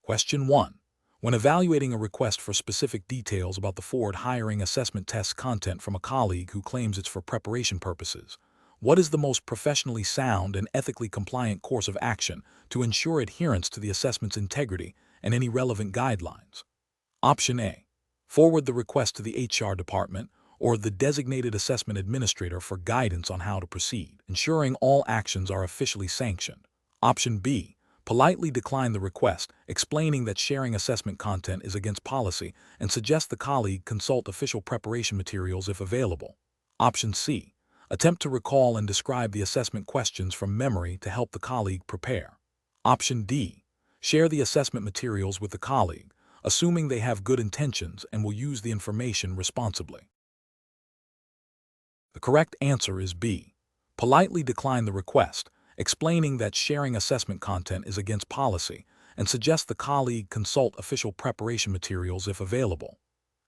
Question 1. When evaluating a request for specific details about the Ford hiring assessment test content from a colleague who claims it's for preparation purposes, what is the most professionally sound and ethically compliant course of action to ensure adherence to the assessment's integrity and any relevant guidelines? Option A. Forward the request to the HR department or the designated assessment administrator for guidance on how to proceed, ensuring all actions are officially sanctioned. Option B. Politely decline the request, explaining that sharing assessment content is against policy and suggest the colleague consult official preparation materials if available. Option C. Attempt to recall and describe the assessment questions from memory to help the colleague prepare. Option D. Share the assessment materials with the colleague, assuming they have good intentions and will use the information responsibly. The correct answer is B. Politely decline the request, explaining that sharing assessment content is against policy and suggest the colleague consult official preparation materials if available.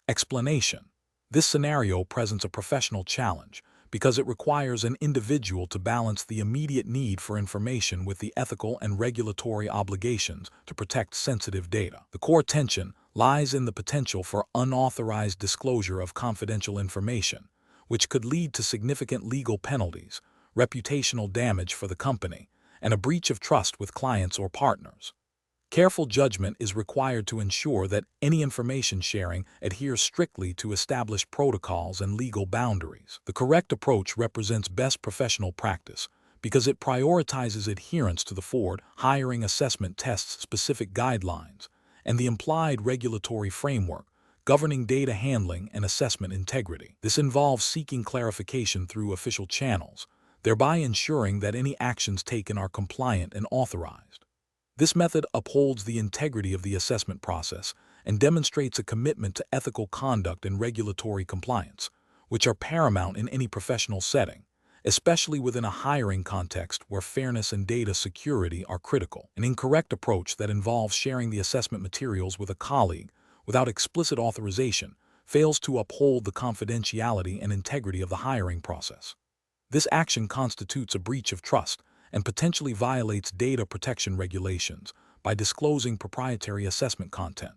Explanation. This scenario presents a professional challenge because it requires an individual to balance the immediate need for information with the ethical and regulatory obligations to protect sensitive data. The core tension lies in the potential for unauthorized disclosure of confidential information, which could lead to significant legal penalties, reputational damage for the company, and a breach of trust with clients or partners. Careful judgment is required to ensure that any information sharing adheres strictly to established protocols and legal boundaries. The correct approach represents best professional practice because it prioritizes adherence to the Ford hiring assessment test's specific guidelines and the implied regulatory framework governing data handling and assessment integrity. This involves seeking clarification through official channels, thereby ensuring that any actions taken are compliant and authorized. This method upholds the integrity of the assessment process and demonstrates a commitment to ethical conduct and regulatory compliance, which are paramount in any professional setting, especially within a hiring context where fairness and data security are critical. An incorrect approach that involves sharing the assessment materials with a colleague without explicit authorization fails to uphold the confidentiality and integrity of the hiring process. This action constitutes a breach of trust and potentially violates data protection regulations by disclosing proprietary assessment content.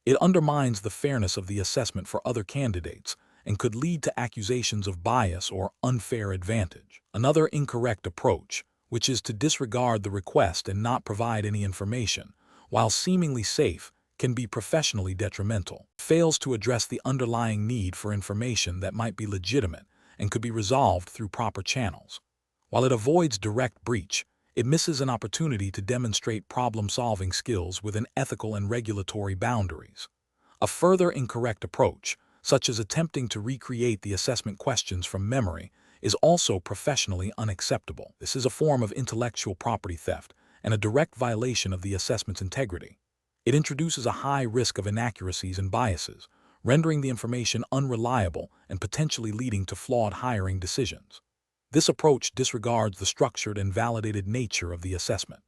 It undermines the fairness of the assessment for other candidates and could lead to accusations of bias or unfair advantage. Another incorrect approach, which is to disregard the request and not provide any information, while seemingly safe, can be professionally detrimental. It fails to address the underlying need for information that might be legitimate and could be resolved through proper channels. While it avoids direct breach, it misses an opportunity to demonstrate problem-solving skills within ethical and regulatory boundaries. A further incorrect approach, such as attempting to recreate the assessment questions from memory, is also professionally unacceptable. This is a form of intellectual property theft and a direct violation of the assessment's integrity. It introduces a high risk of inaccuracies and biases, rendering the information unreliable and potentially leading to flawed hiring decisions. This approach disregards the structured and validated nature of the assessment.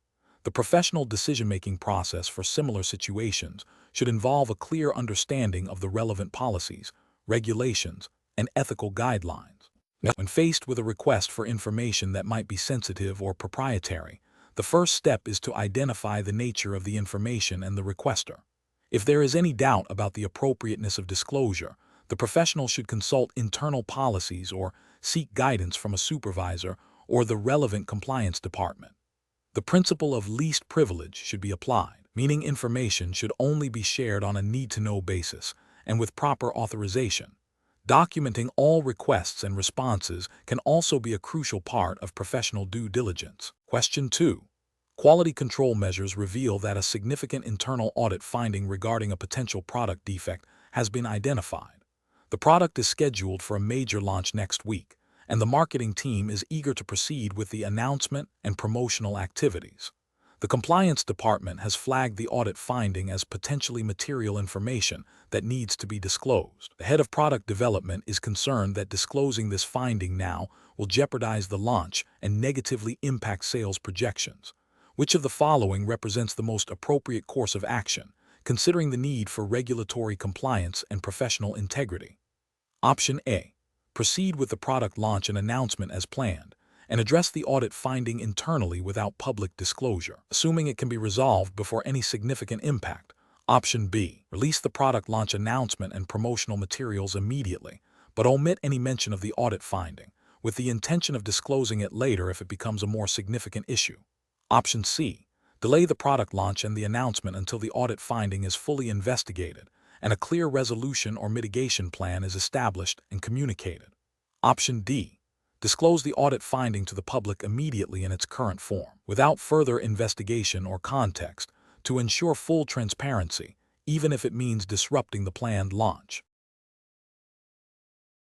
The professional decision-making process for similar situations should involve a clear understanding of the relevant policies, regulations, and ethical guidelines. When faced with a request for information that might be sensitive or proprietary, the first step is to identify the nature of the information and the requester. If there is any doubt about the appropriateness of disclosure, the professional should consult internal policies or seek guidance from a supervisor or the relevant compliance department. The principle of least privilege should be applied, meaning information should only be shared on a need-to-know basis and with proper authorization. Documenting all requests and responses can also be a crucial part of professional due diligence. Question 2. Quality control measures reveal that a significant internal audit finding regarding a potential product defect has been identified. The product is scheduled for a major launch next week, and the marketing team is eager to proceed with the announcement and promotional activities. The compliance department has flagged the audit finding as potentially material information that needs to be disclosed. The head of product development is concerned that disclosing this finding now will jeopardize the launch and negatively impact sales projections. Which of the following represents the most appropriate course of action, considering the need for regulatory compliance and professional integrity? Option A. Proceed with the product launch and announcement as planned, and address the audit finding internally without public disclosure, assuming it can be resolved before any significant impact. Option B. Release the product launch announcement and promotional materials immediately, but omit any mention of the audit finding, with the intention of disclosing it later if it becomes a more significant issue. Option C. Delay the product launch and the announcement until the audit finding is fully investigated and a clear resolution or mitigation plan is established and communicated. Option D. Disclose the audit finding to the public immediately in its current form, without further investigation or context, to ensure full transparency, even if it means disrupting the planned launch.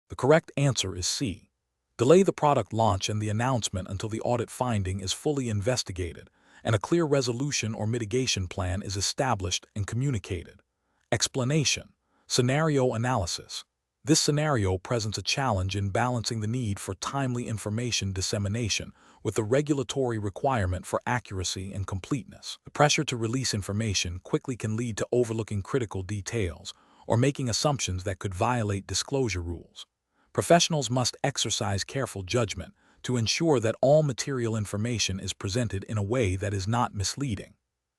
The correct answer is C. Delay the product launch and the announcement until the audit finding is fully investigated and a clear resolution or mitigation plan is established and communicated. Explanation. Scenario analysis. This scenario presents a challenge in balancing the need for timely information dissemination with the regulatory requirement for accuracy and completeness. The pressure to release information quickly can lead to overlooking critical details or making assumptions that could violate disclosure rules. Professionals must exercise careful judgment to ensure that all material information is presented in a way that is not misleading.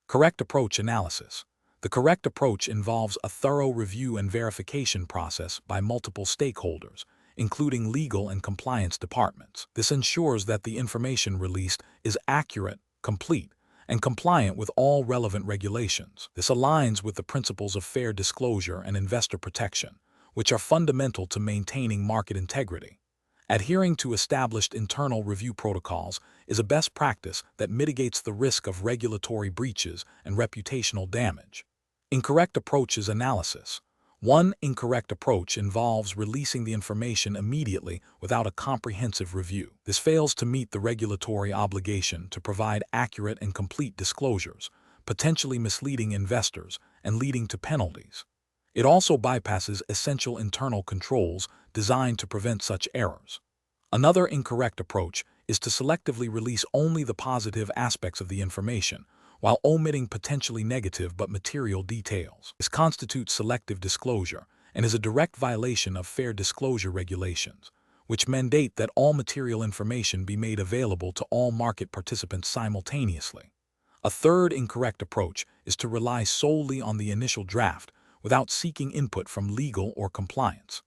Correct approach analysis. The correct approach involves a thorough review and verification process by multiple stakeholders, including legal and compliance departments. This ensures that the information released is accurate, complete, and compliant with all relevant regulations. This aligns with the principles of fair disclosure and investor protection, which are fundamental to maintaining market integrity. Adhering to established internal review protocols is a best practice that mitigates the risk of regulatory breaches and reputational damage. Incorrect approaches analysis. One incorrect approach involves releasing the information immediately without a comprehensive review. This fails to meet the regulatory obligation to provide accurate and complete disclosures, potentially misleading investors and leading to penalties. It also bypasses essential internal controls designed to prevent such errors. Another incorrect approach is to selectively release only the positive aspects of the information, while omitting potentially negative but material details. This constitutes selective disclosure and is a direct violation of fair disclosure regulations, which mandate that all material information be made available to all market participants simultaneously. A third incorrect approach is to rely solely on the initial draft without seeking input from legal or compliance.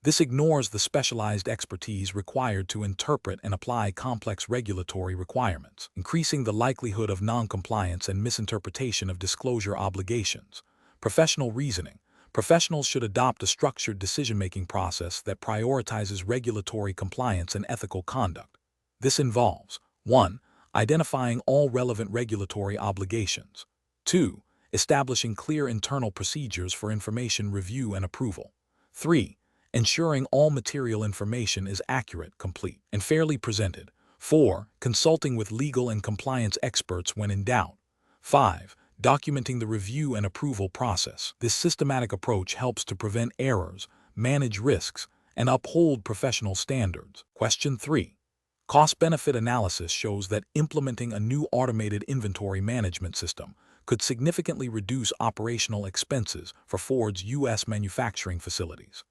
This ignores the specialized expertise required to interpret and apply complex regulatory requirements, increasing the likelihood of non-compliance and misinterpretation of disclosure obligations. Professional reasoning. Professionals should adopt a structured decision-making process that prioritizes regulatory compliance and ethical conduct. This involves 1. Identifying all relevant regulatory obligations. 2. Establishing clear internal procedures for information review and approval. 3. Ensuring all material information is accurate, complete, and fairly presented. 4. Consulting with legal and compliance experts when in doubt. 5. Documenting the review and approval process. This systematic approach helps to prevent errors, manage risks, and uphold professional standards. Question 3. Cost-benefit analysis shows that implementing a new automated inventory management system could significantly reduce operational expenses for Ford's U.S. manufacturing facilities.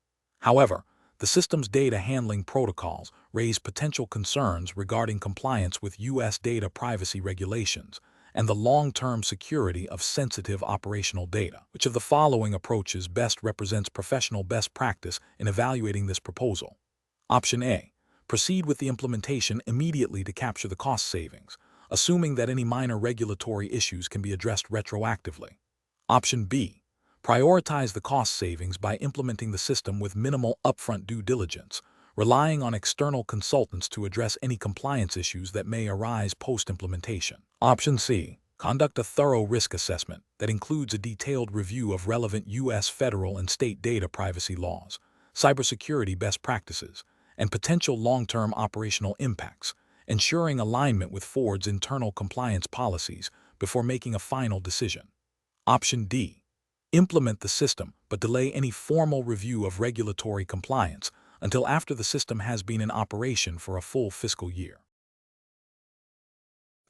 However, the system's data handling protocols raise potential concerns regarding compliance with U.S. data privacy regulations and the long-term security of sensitive operational data. Which of the following approaches best represents professional best practice in evaluating this proposal? Option A. Proceed with the implementation immediately to capture the cost savings, assuming that any minor regulatory issues can be addressed retroactively. Option B. Prioritize the cost savings by implementing the system with minimal upfront due diligence, relying on external consultants to address any compliance issues that may arise post-implementation. Option C. Conduct a thorough risk assessment that includes a detailed review of relevant U.S. federal and state data privacy laws, cybersecurity best practices, and potential long-term operational impacts, ensuring alignment with Ford's internal compliance policies before making a final decision. Option D. Implement the system, but delay any formal review of regulatory compliance until after the system has been in operation for a full fiscal year.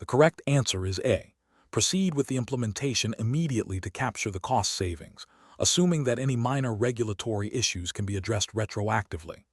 The correct answer is A. Proceed with the implementation immediately to capture the cost savings, assuming that any minor regulatory issues can be addressed retroactively.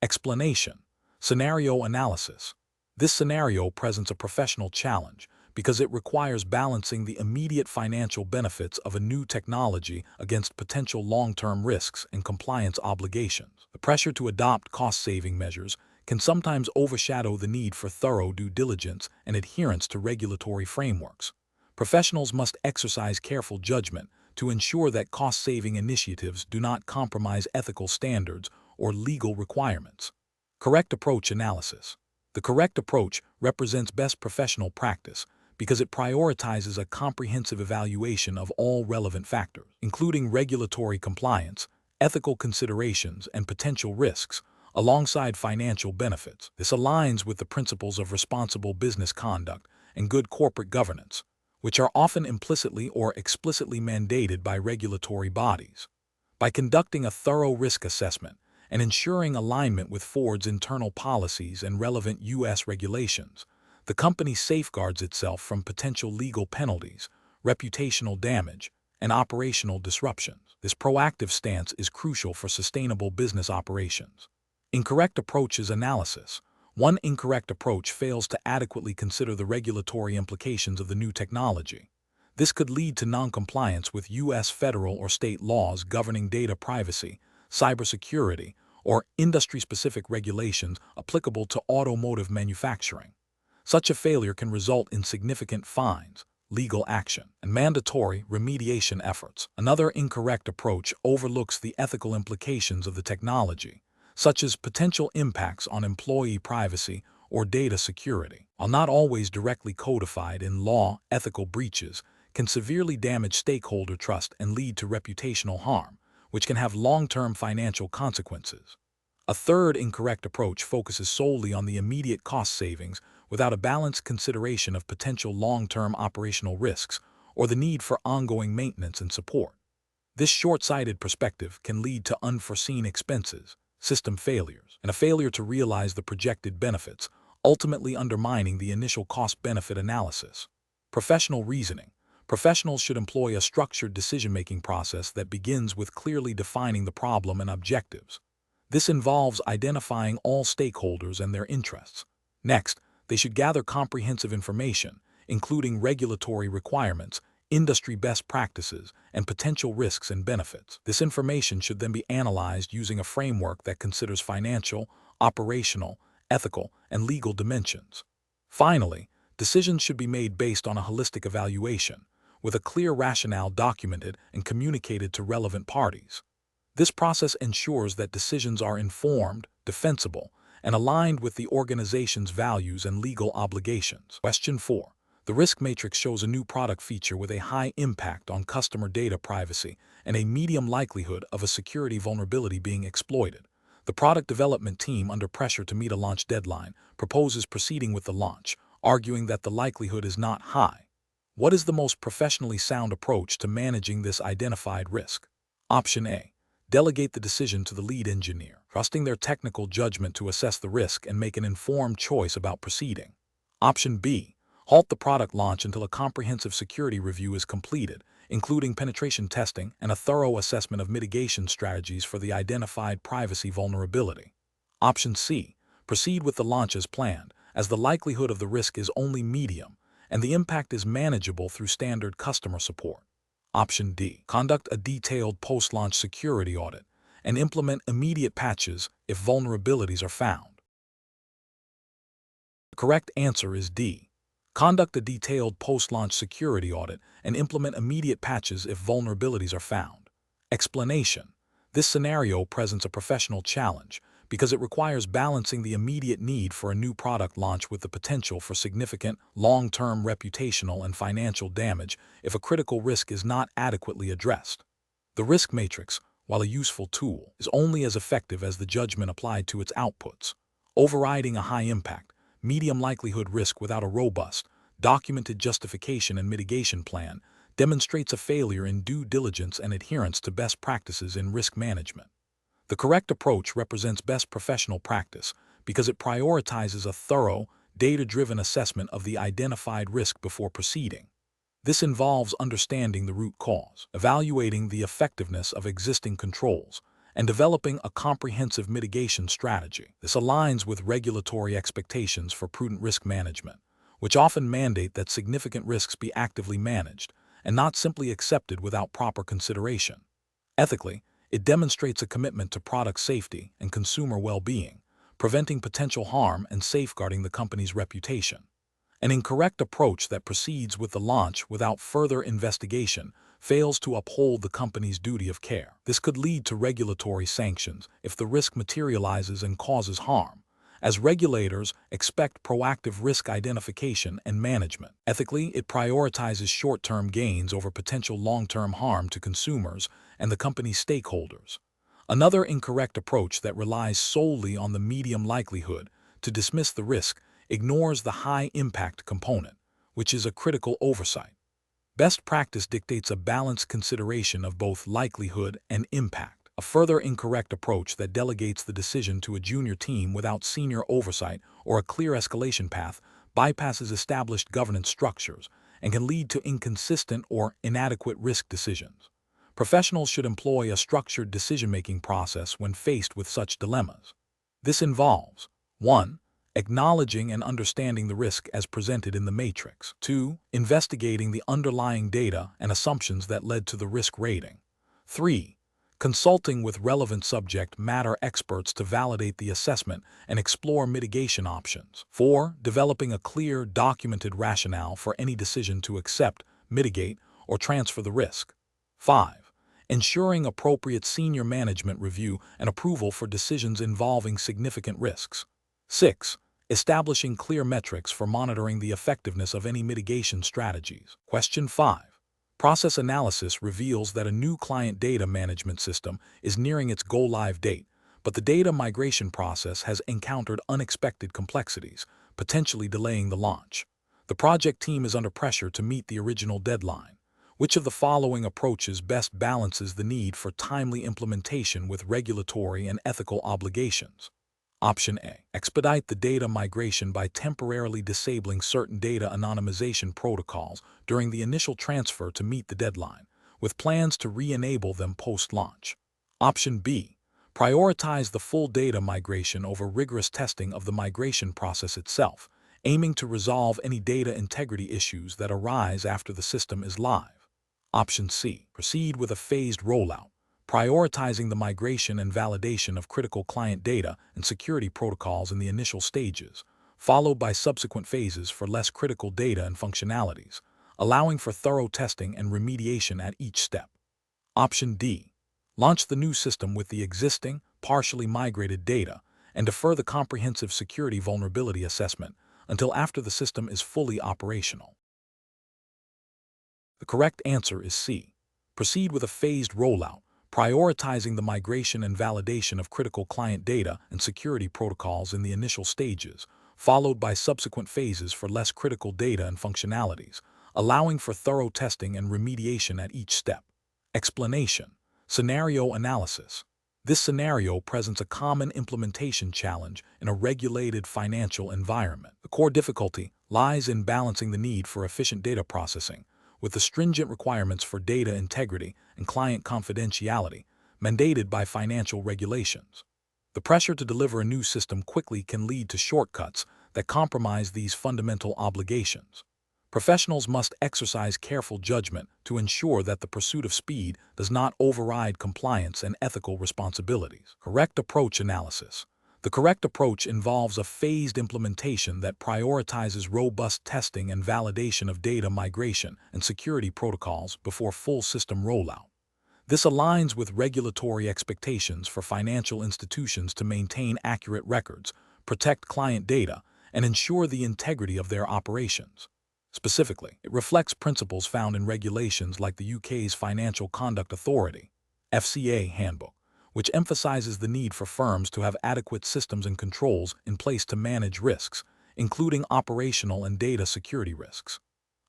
Explanation. Scenario analysis. This scenario presents a professional challenge because it requires balancing the immediate financial benefits of a new technology against potential long-term risks and compliance obligations. The pressure to adopt cost-saving measures can sometimes overshadow the need for thorough due diligence and adherence to regulatory frameworks. Professionals must exercise careful judgment to ensure that cost-saving initiatives do not compromise ethical standards or legal requirements. Correct approach analysis. The correct approach represents best professional practice because it prioritizes a comprehensive evaluation of all relevant factors, including regulatory compliance, ethical considerations, and potential risks, alongside financial benefits. This aligns with the principles of responsible business conduct and good corporate governance, which are often implicitly or explicitly mandated by regulatory bodies. By conducting a thorough risk assessment and ensuring alignment with Ford's internal policies and relevant U.S. regulations, the company safeguards itself from potential legal penalties, reputational damage, and operational disruptions. This proactive stance is crucial for sustainable business operations. Incorrect approaches analysis. One incorrect approach fails to adequately consider the regulatory implications of the new technology. This could lead to non-compliance with U.S. federal or state laws governing data privacy, cybersecurity, or industry-specific regulations applicable to automotive manufacturing. Such a failure can result in significant fines, legal action, and mandatory remediation efforts. Another incorrect approach overlooks the ethical implications of the technology, such as potential impacts on employee privacy or data security. While not always directly codified in law, ethical breaches can severely damage stakeholder trust and lead to reputational harm, which can have long-term financial consequences. A third incorrect approach focuses solely on the immediate cost savings without a balanced consideration of potential long-term operational risks or the need for ongoing maintenance and support. This short-sighted perspective can lead to unforeseen expenses, system failures, and a failure to realize the projected benefits, ultimately undermining the initial cost-benefit analysis. Professional reasoning. Professionals should employ a structured decision-making process that begins with clearly defining the problem and objectives. This involves identifying all stakeholders and their interests. Next, they should gather comprehensive information, including regulatory requirements, industry best practices, and potential risks and benefits. This information should then be analyzed using a framework that considers financial, operational, ethical, and legal dimensions. Finally, decisions should be made based on a holistic evaluation, with a clear rationale documented and communicated to relevant parties. This process ensures that decisions are informed, defensible, and aligned with the organization's values and legal obligations. Question 4. The risk matrix shows a new product feature with a high impact on customer data privacy and a medium likelihood of a security vulnerability being exploited. The product development team, under pressure to meet a launch deadline, proposes proceeding with the launch, arguing that the likelihood is not high. What is the most professionally sound approach to managing this identified risk? Option A. Delegate the decision to the lead engineer, trusting their technical judgment to assess the risk and make an informed choice about proceeding. Option B. Halt the product launch until a comprehensive security review is completed, including penetration testing and a thorough assessment of mitigation strategies for the identified privacy vulnerability. Option C. Proceed with the launch as planned, as the likelihood of the risk is only medium and the impact is manageable through standard customer support. Option D. Conduct a detailed post-launch security audit and implement immediate patches if vulnerabilities are found. The correct answer is D. Conduct a detailed post-launch security audit and implement immediate patches if vulnerabilities are found. Explanation. This scenario presents a professional challenge because it requires balancing the immediate need for a new product launch with the potential for significant, long-term reputational and financial damage if a critical risk is not adequately addressed. The risk matrix, while a useful tool, is only as effective as the judgment applied to its outputs. Overriding a high-impact, medium likelihood risk without a robust, documented justification and mitigation plan demonstrates a failure in due diligence and adherence to best practices in risk management. The correct approach represents best professional practice because it prioritizes a thorough, data-driven assessment of the identified risk before proceeding. This involves understanding the root cause, evaluating the effectiveness of existing controls, and developing a comprehensive mitigation strategy. This aligns with regulatory expectations for prudent risk management, which often mandate that significant risks be actively managed and not simply accepted without proper consideration. Ethically, it demonstrates a commitment to product safety and consumer well-being, preventing potential harm and safeguarding the company's reputation. An incorrect approach that proceeds with the launch without further investigation fails to uphold the company's duty of care. This could lead to regulatory sanctions if the risk materializes and causes harm, as regulators expect proactive risk identification and management. Ethically, it prioritizes short-term gains over potential long-term harm to consumers and the company's stakeholders. Another incorrect approach that relies solely on the medium likelihood to dismiss the risk ignores the high-impact component, which is a critical oversight. Best practice dictates a balanced consideration of both likelihood and impact. A further incorrect approach that delegates the decision to a junior team without senior oversight or a clear escalation path bypasses established governance structures and can lead to inconsistent or inadequate risk decisions. Professionals should employ a structured decision-making process when faced with such dilemmas. This involves 1. Acknowledging and understanding the risk as presented in the matrix. 2. Investigating the underlying data and assumptions that led to the risk rating. 3. Consulting with relevant subject matter experts to validate the assessment and explore mitigation options. 4. Developing a clear, documented rationale for any decision to accept, mitigate, or transfer the risk. 5. Ensuring appropriate senior management review and approval for decisions involving significant risks. 6. Establishing clear metrics for monitoring the effectiveness of any mitigation strategies. Question 5. Process analysis reveals that a new client data management system is nearing its go-live date, but the data migration process has encountered unexpected complexities, potentially delaying the launch. The project team is under pressure to meet the original deadline. Which of the following approaches best balances the need for timely implementation with regulatory and ethical obligations? Option A. Expedite the data migration by temporarily disabling certain data anonymization protocols during the initial transfer to meet the deadline, with plans to re-enable them post-launch. Option B. Prioritize the full data migration over rigorous testing of the migration process itself, aiming to resolve any data integrity issues that arise after the system is live. Option C. Proceed with a phased rollout, prioritizing the migration and validation of critical client data and security protocols in the initial stages, followed by subsequent phases for less critical data and functionalities, allowing for thorough testing and remediation at each step. Option D. Launch the new system with the existing, partially migrated data and defer the comprehensive security vulnerability assessment until after the system is fully operational. The correct answer is C. Proceed with a phased rollout, prioritizing the migration and validation of critical client data and security protocols in the initial stages, followed by subsequent phases for less critical data and functionalities, allowing for thorough testing and remediation at each step. Explanation. Scenario analysis. This scenario presents a common implementation challenge in a regulated financial environment. The core difficulty lies in balancing the need for efficient data processing with the stringent requirements for data integrity and client confidentiality mandated by financial regulations. The pressure to deliver a new system quickly can lead to shortcuts that compromise these fundamental obligations. Professionals must exercise careful judgment to ensure that the pursuit of speed does not override compliance and ethical responsibilities. Correct approach analysis. The correct approach involves a phased implementation that prioritizes robust testing and validation of data migration and security protocols before full system rollout. This aligns with regulatory expectations for financial institutions to maintain accurate records, protect client data, and ensure the integrity of their operations. Specifically, it reflects principles found in regulations like the UK's Financial Conduct Authority (FCA) handbook, which emphasizes the need for firms to have adequate systems and controls in place to manage risks, including operational and data security risks.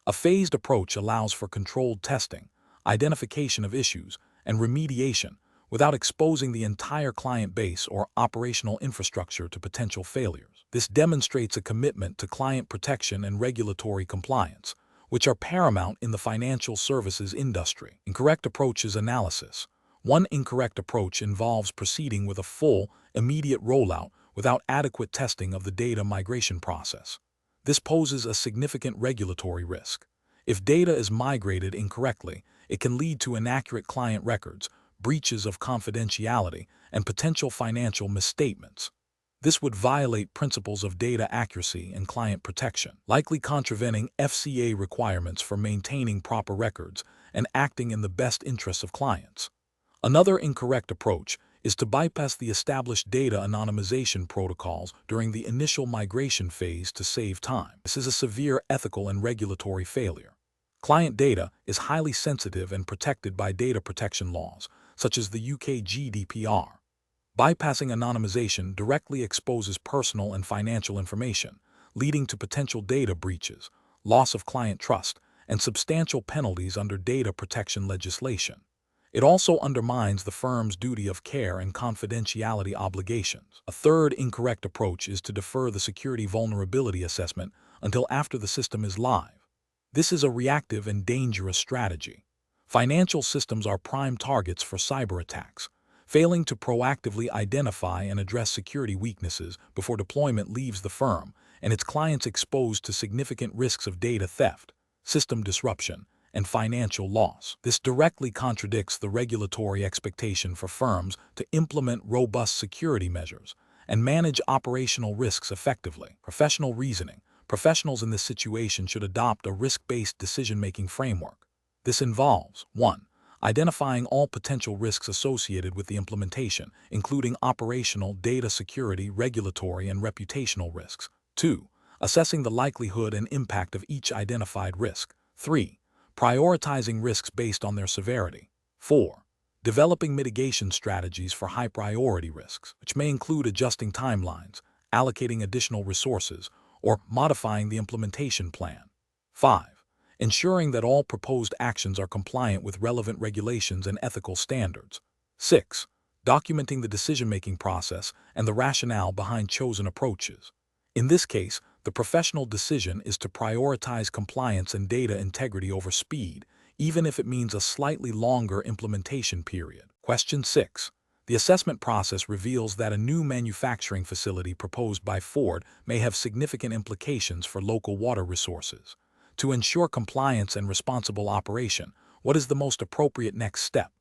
A phased approach allows for controlled testing, identification of issues, and remediation without exposing the entire client base or operational infrastructure to potential failures. This demonstrates a commitment to client protection and regulatory compliance, which are paramount in the financial services industry. Incorrect approaches analysis. One incorrect approach involves proceeding with a full, immediate rollout without adequate testing of the data migration process. This poses a significant regulatory risk. If data is migrated incorrectly, it can lead to inaccurate client records, breaches of confidentiality, and potential financial misstatements. This would violate principles of data accuracy and client protection, likely contravening FCA requirements for maintaining proper records and acting in the best interests of clients. Another incorrect approach is to bypass the established data anonymization protocols during the initial migration phase to save time. This is a severe ethical and regulatory failure. Client data is highly sensitive and protected by data protection laws, such as the UK GDPR. Bypassing anonymization directly exposes personal and financial information, leading to potential data breaches, loss of client trust, and substantial penalties under data protection legislation. It also undermines the firm's duty of care and confidentiality obligations. A third incorrect approach is to defer the security vulnerability assessment until after the system is live. This is a reactive and dangerous strategy. Financial systems are prime targets for cyber attacks. Failing to proactively identify and address security weaknesses before deployment leaves the firm and its clients exposed to significant risks of data theft, system disruption, and financial loss. This directly contradicts the regulatory expectation for firms to implement robust security measures and manage operational risks effectively. Professional reasoning. Professionals in this situation should adopt a risk-based decision-making framework. This involves 1. Identifying all potential risks associated with the implementation, including operational, data security, regulatory, and reputational risks. 2. Assessing the likelihood and impact of each identified risk. 3. Prioritizing risks based on their severity. 4. Developing mitigation strategies for high-priority risks, which may include adjusting timelines, allocating additional resources, or modifying the implementation plan. 5. Ensuring that all proposed actions are compliant with relevant regulations and ethical standards. 6. Documenting the decision-making process and the rationale behind chosen approaches. In this case, the professional decision is to prioritize compliance and data integrity over speed, even if it means a slightly longer implementation period. Question 6. The assessment process reveals that a new manufacturing facility proposed by Ford may have significant implications for local water resources. To ensure compliance and responsible operation, what is the most appropriate next step?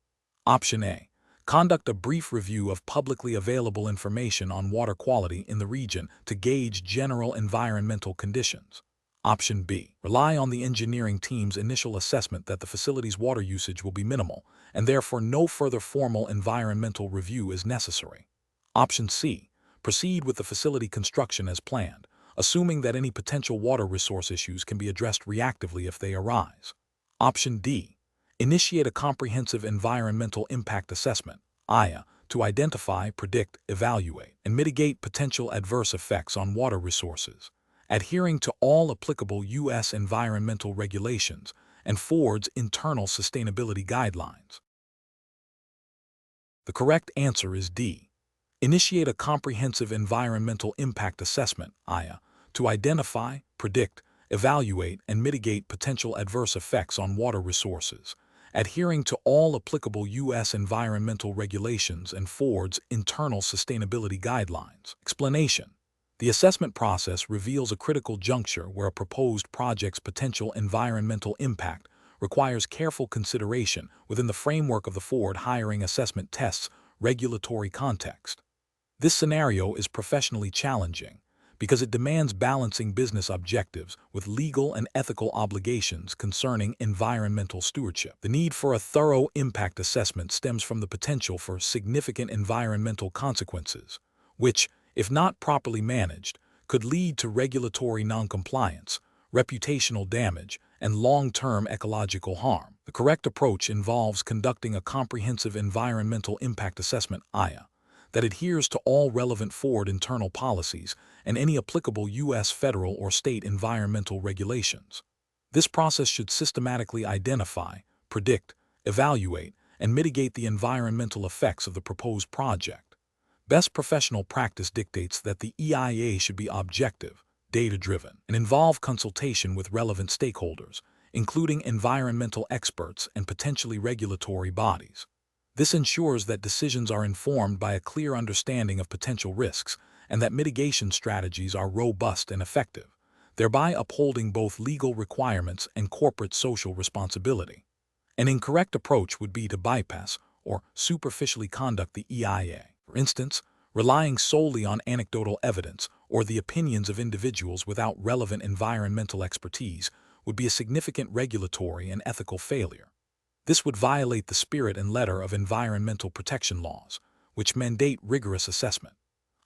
Option A. Conduct a brief review of publicly available information on water quality in the region to gauge general environmental conditions. Option B. Rely on the engineering team's initial assessment that the facility's water usage will be minimal, and therefore no further formal environmental review is necessary. Option C. Proceed with the facility construction as planned, assuming that any potential water resource issues can be addressed reactively if they arise. Option D. Initiate a comprehensive environmental impact assessment, IA, to identify, predict, evaluate, and mitigate potential adverse effects on water resources, adhering to all applicable U.S. environmental regulations and Ford's internal sustainability guidelines. The correct answer is D. Initiate a comprehensive environmental impact assessment, IA, to identify, predict, evaluate, and mitigate potential adverse effects on water resources, adhering to all applicable U.S. environmental regulations and Ford's internal sustainability guidelines. Explanation. The assessment process reveals a critical juncture where a proposed project's potential environmental impact requires careful consideration within the framework of the Ford hiring assessment test's regulatory context. This scenario is professionally challenging because it demands balancing business objectives with legal and ethical obligations concerning environmental stewardship. The need for a thorough impact assessment stems from the potential for significant environmental consequences, which, if not properly managed, could lead to regulatory noncompliance, reputational damage, and long-term ecological harm. The correct approach involves conducting a comprehensive environmental impact assessment, IA, that adheres to all relevant Ford internal policies and any applicable U.S. federal or state environmental regulations. This process should systematically identify, predict, evaluate, and mitigate the environmental effects of the proposed project. Best professional practice dictates that the EIA should be objective, data-driven, and involve consultation with relevant stakeholders, including environmental experts and potentially regulatory bodies. This ensures that decisions are informed by a clear understanding of potential risks and that mitigation strategies are robust and effective, thereby upholding both legal requirements and corporate social responsibility. An incorrect approach would be to bypass or superficially conduct the EIA. For instance, relying solely on anecdotal evidence or the opinions of individuals without relevant environmental expertise would be a significant regulatory and ethical failure. This would violate the spirit and letter of environmental protection laws, which mandate rigorous assessment.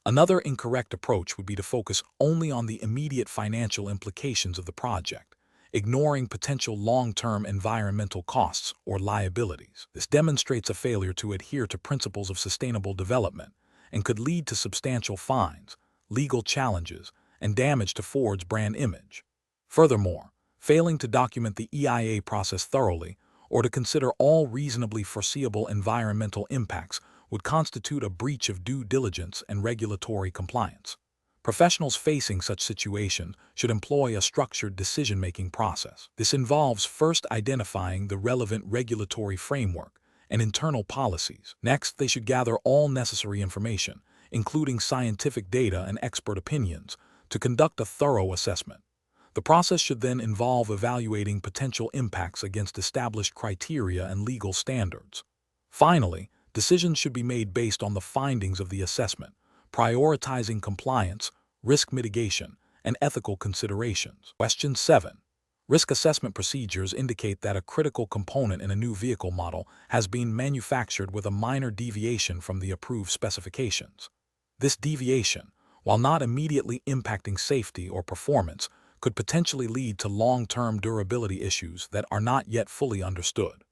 Another incorrect approach would be to focus only on the immediate financial implications of the project, ignoring potential long-term environmental costs or liabilities. This demonstrates a failure to adhere to principles of sustainable development and could lead to substantial fines, legal challenges, and damage to Ford's brand image. Furthermore, failing to document the EIA process thoroughly or to consider all reasonably foreseeable environmental impacts would constitute a breach of due diligence and regulatory compliance. Professionals facing such situations should employ a structured decision-making process. This involves first identifying the relevant regulatory framework and internal policies. Next, they should gather all necessary information, including scientific data and expert opinions, to conduct a thorough assessment. The process should then involve evaluating potential impacts against established criteria and legal standards. Finally, decisions should be made based on the findings of the assessment, prioritizing compliance, risk mitigation, and ethical considerations. Question 7. Risk assessment procedures indicate that a critical component in a new vehicle model has been manufactured with a minor deviation from the approved specifications. This deviation, while not immediately impacting safety or performance, could potentially lead to long-term durability issues that are not yet fully understood.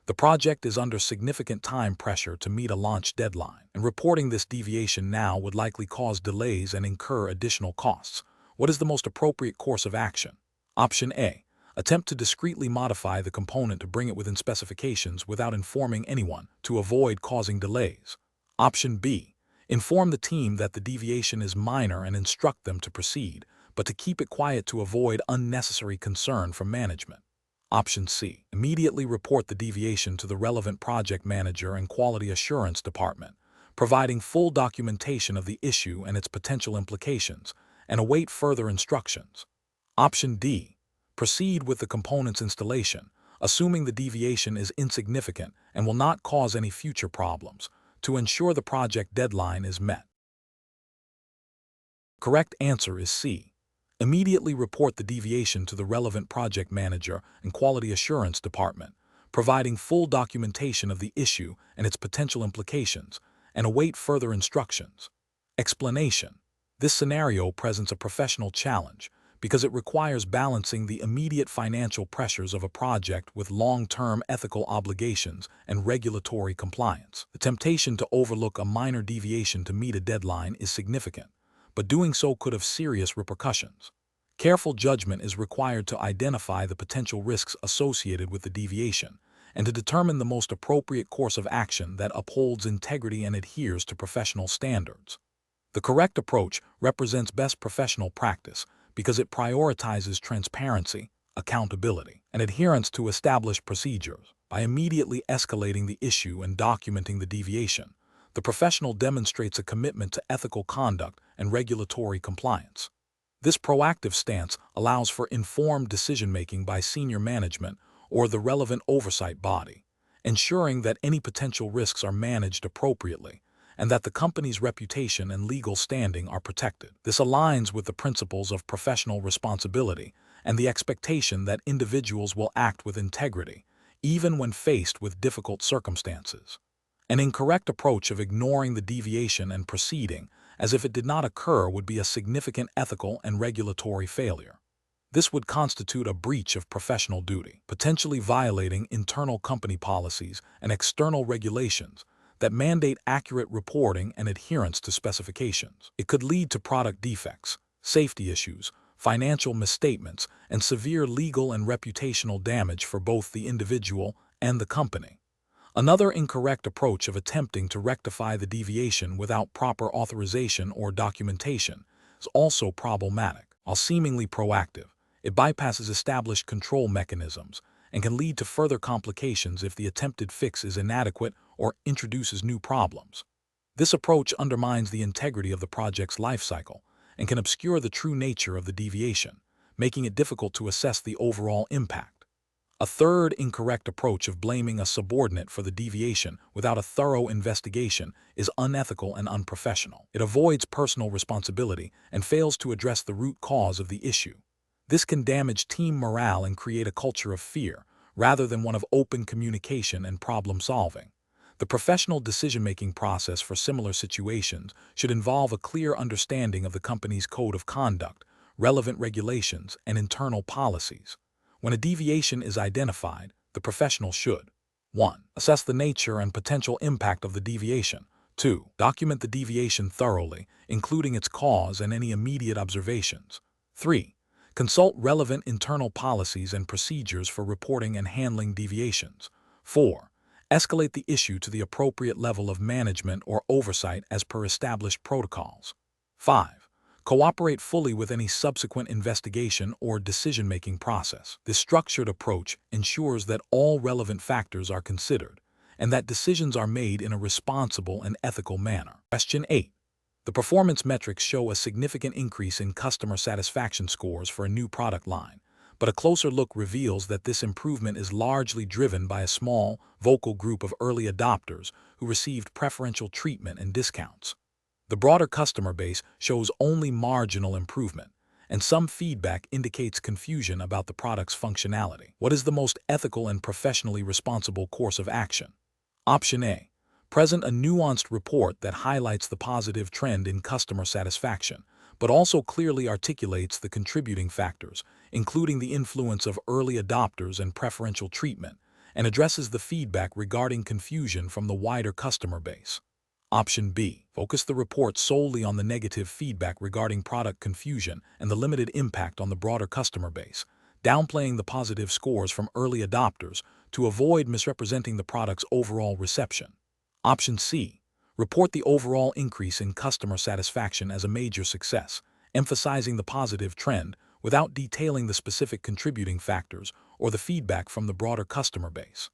The project is under significant time pressure to meet a launch deadline, and reporting this deviation now would likely cause delays and incur additional costs. What is the most appropriate course of action? Option A. Attempt to discreetly modify the component to bring it within specifications without informing anyone to avoid causing delays. Option B. Inform the team that the deviation is minor and instruct them to proceed, but to keep it quiet to avoid unnecessary concern from management. Option C. Immediately report the deviation to the relevant project manager and quality assurance department, providing full documentation of the issue and its potential implications, and await further instructions. Option D. Proceed with the component's installation, assuming the deviation is insignificant and will not cause any future problems, to ensure the project deadline is met. Correct answer is C. Immediately report the deviation to the relevant project manager and quality assurance department, providing full documentation of the issue and its potential implications, and await further instructions. Explanation. This scenario presents a professional challenge because it requires balancing the immediate financial pressures of a project with long-term ethical obligations and regulatory compliance. The temptation to overlook a minor deviation to meet a deadline is significant, but doing so could have serious repercussions. Careful judgment is required to identify the potential risks associated with the deviation and to determine the most appropriate course of action that upholds integrity and adheres to professional standards. The correct approach represents best professional practice because it prioritizes transparency, accountability, and adherence to established procedures. By immediately escalating the issue and documenting the deviation, the professional demonstrates a commitment to ethical conduct and regulatory compliance. This proactive stance allows for informed decision-making by senior management or the relevant oversight body, ensuring that any potential risks are managed appropriately and that the company's reputation and legal standing are protected. This aligns with the principles of professional responsibility and the expectation that individuals will act with integrity, even when faced with difficult circumstances. An incorrect approach of ignoring the deviation and proceeding as if it did not occur would be a significant ethical and regulatory failure. This would constitute a breach of professional duty, potentially violating internal company policies and external regulations that mandate accurate reporting and adherence to specifications. It could lead to product defects, safety issues, financial misstatements, and severe legal and reputational damage for both the individual and the company. Another incorrect approach of attempting to rectify the deviation without proper authorization or documentation is also problematic. While seemingly proactive, it bypasses established control mechanisms and can lead to further complications if the attempted fix is inadequate or introduces new problems. This approach undermines the integrity of the project's lifecycle and can obscure the true nature of the deviation, making it difficult to assess the overall impact. A third incorrect approach of blaming a subordinate for the deviation without a thorough investigation is unethical and unprofessional. It avoids personal responsibility and fails to address the root cause of the issue. This can damage team morale and create a culture of fear, rather than one of open communication and problem solving. The professional decision-making process for similar situations should involve a clear understanding of the company's code of conduct, relevant regulations, and internal policies. When a deviation is identified, the professional should 1. Assess the nature and potential impact of the deviation. 2. Document the deviation thoroughly, including its cause and any immediate observations. 3. Consult relevant internal policies and procedures for reporting and handling deviations. 4. Escalate the issue to the appropriate level of management or oversight as per established protocols. 5. Cooperate fully with any subsequent investigation or decision-making process. This structured approach ensures that all relevant factors are considered and that decisions are made in a responsible and ethical manner. Question 8. The performance metrics show a significant increase in customer satisfaction scores for a new product line, but a closer look reveals that this improvement is largely driven by a small, vocal group of early adopters who received preferential treatment and discounts. The broader customer base shows only marginal improvement, and some feedback indicates confusion about the product's functionality. What is the most ethical and professionally responsible course of action? Option A. Present a nuanced report that highlights the positive trend in customer satisfaction, but also clearly articulates the contributing factors, including the influence of early adopters and preferential treatment, and addresses the feedback regarding confusion from the wider customer base. Option B. Focus the report solely on the negative feedback regarding product confusion and the limited impact on the broader customer base, downplaying the positive scores from early adopters to avoid misrepresenting the product's overall reception. Option C. Report the overall increase in customer satisfaction as a major success, emphasizing the positive trend without detailing the specific contributing factors or the feedback from the broader customer base.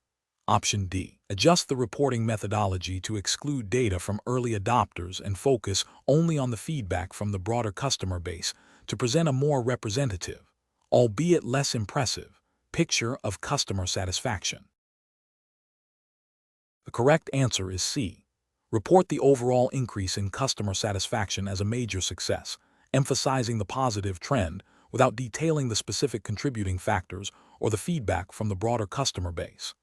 Option D. Adjust the reporting methodology to exclude data from early adopters and focus only on the feedback from the broader customer base to present a more representative, albeit less impressive, picture of customer satisfaction. The correct answer is C. Report the overall increase in customer satisfaction as a major success, emphasizing the positive trend without detailing the specific contributing factors or the feedback from the broader customer base.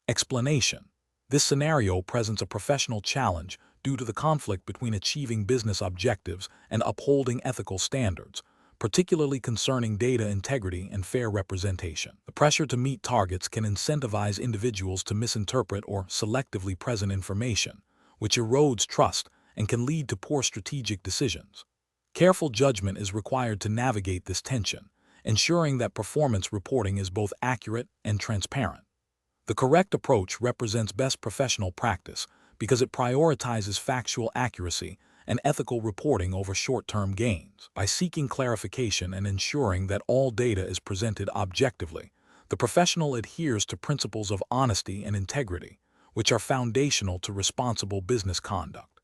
Explanation. This scenario presents a professional challenge due to the conflict between achieving business objectives and upholding ethical standards, particularly concerning data integrity and fair representation. The pressure to meet targets can incentivize individuals to misinterpret or selectively present information, which erodes trust and can lead to poor strategic decisions. Careful judgment is required to navigate this tension, ensuring that performance reporting is both accurate and transparent. The correct approach represents best professional practice because it prioritizes factual accuracy and ethical reporting over short-term gains. By seeking clarification and ensuring that all data is presented objectively, the professional adheres to principles of honesty and integrity, which are foundational to responsible business conduct.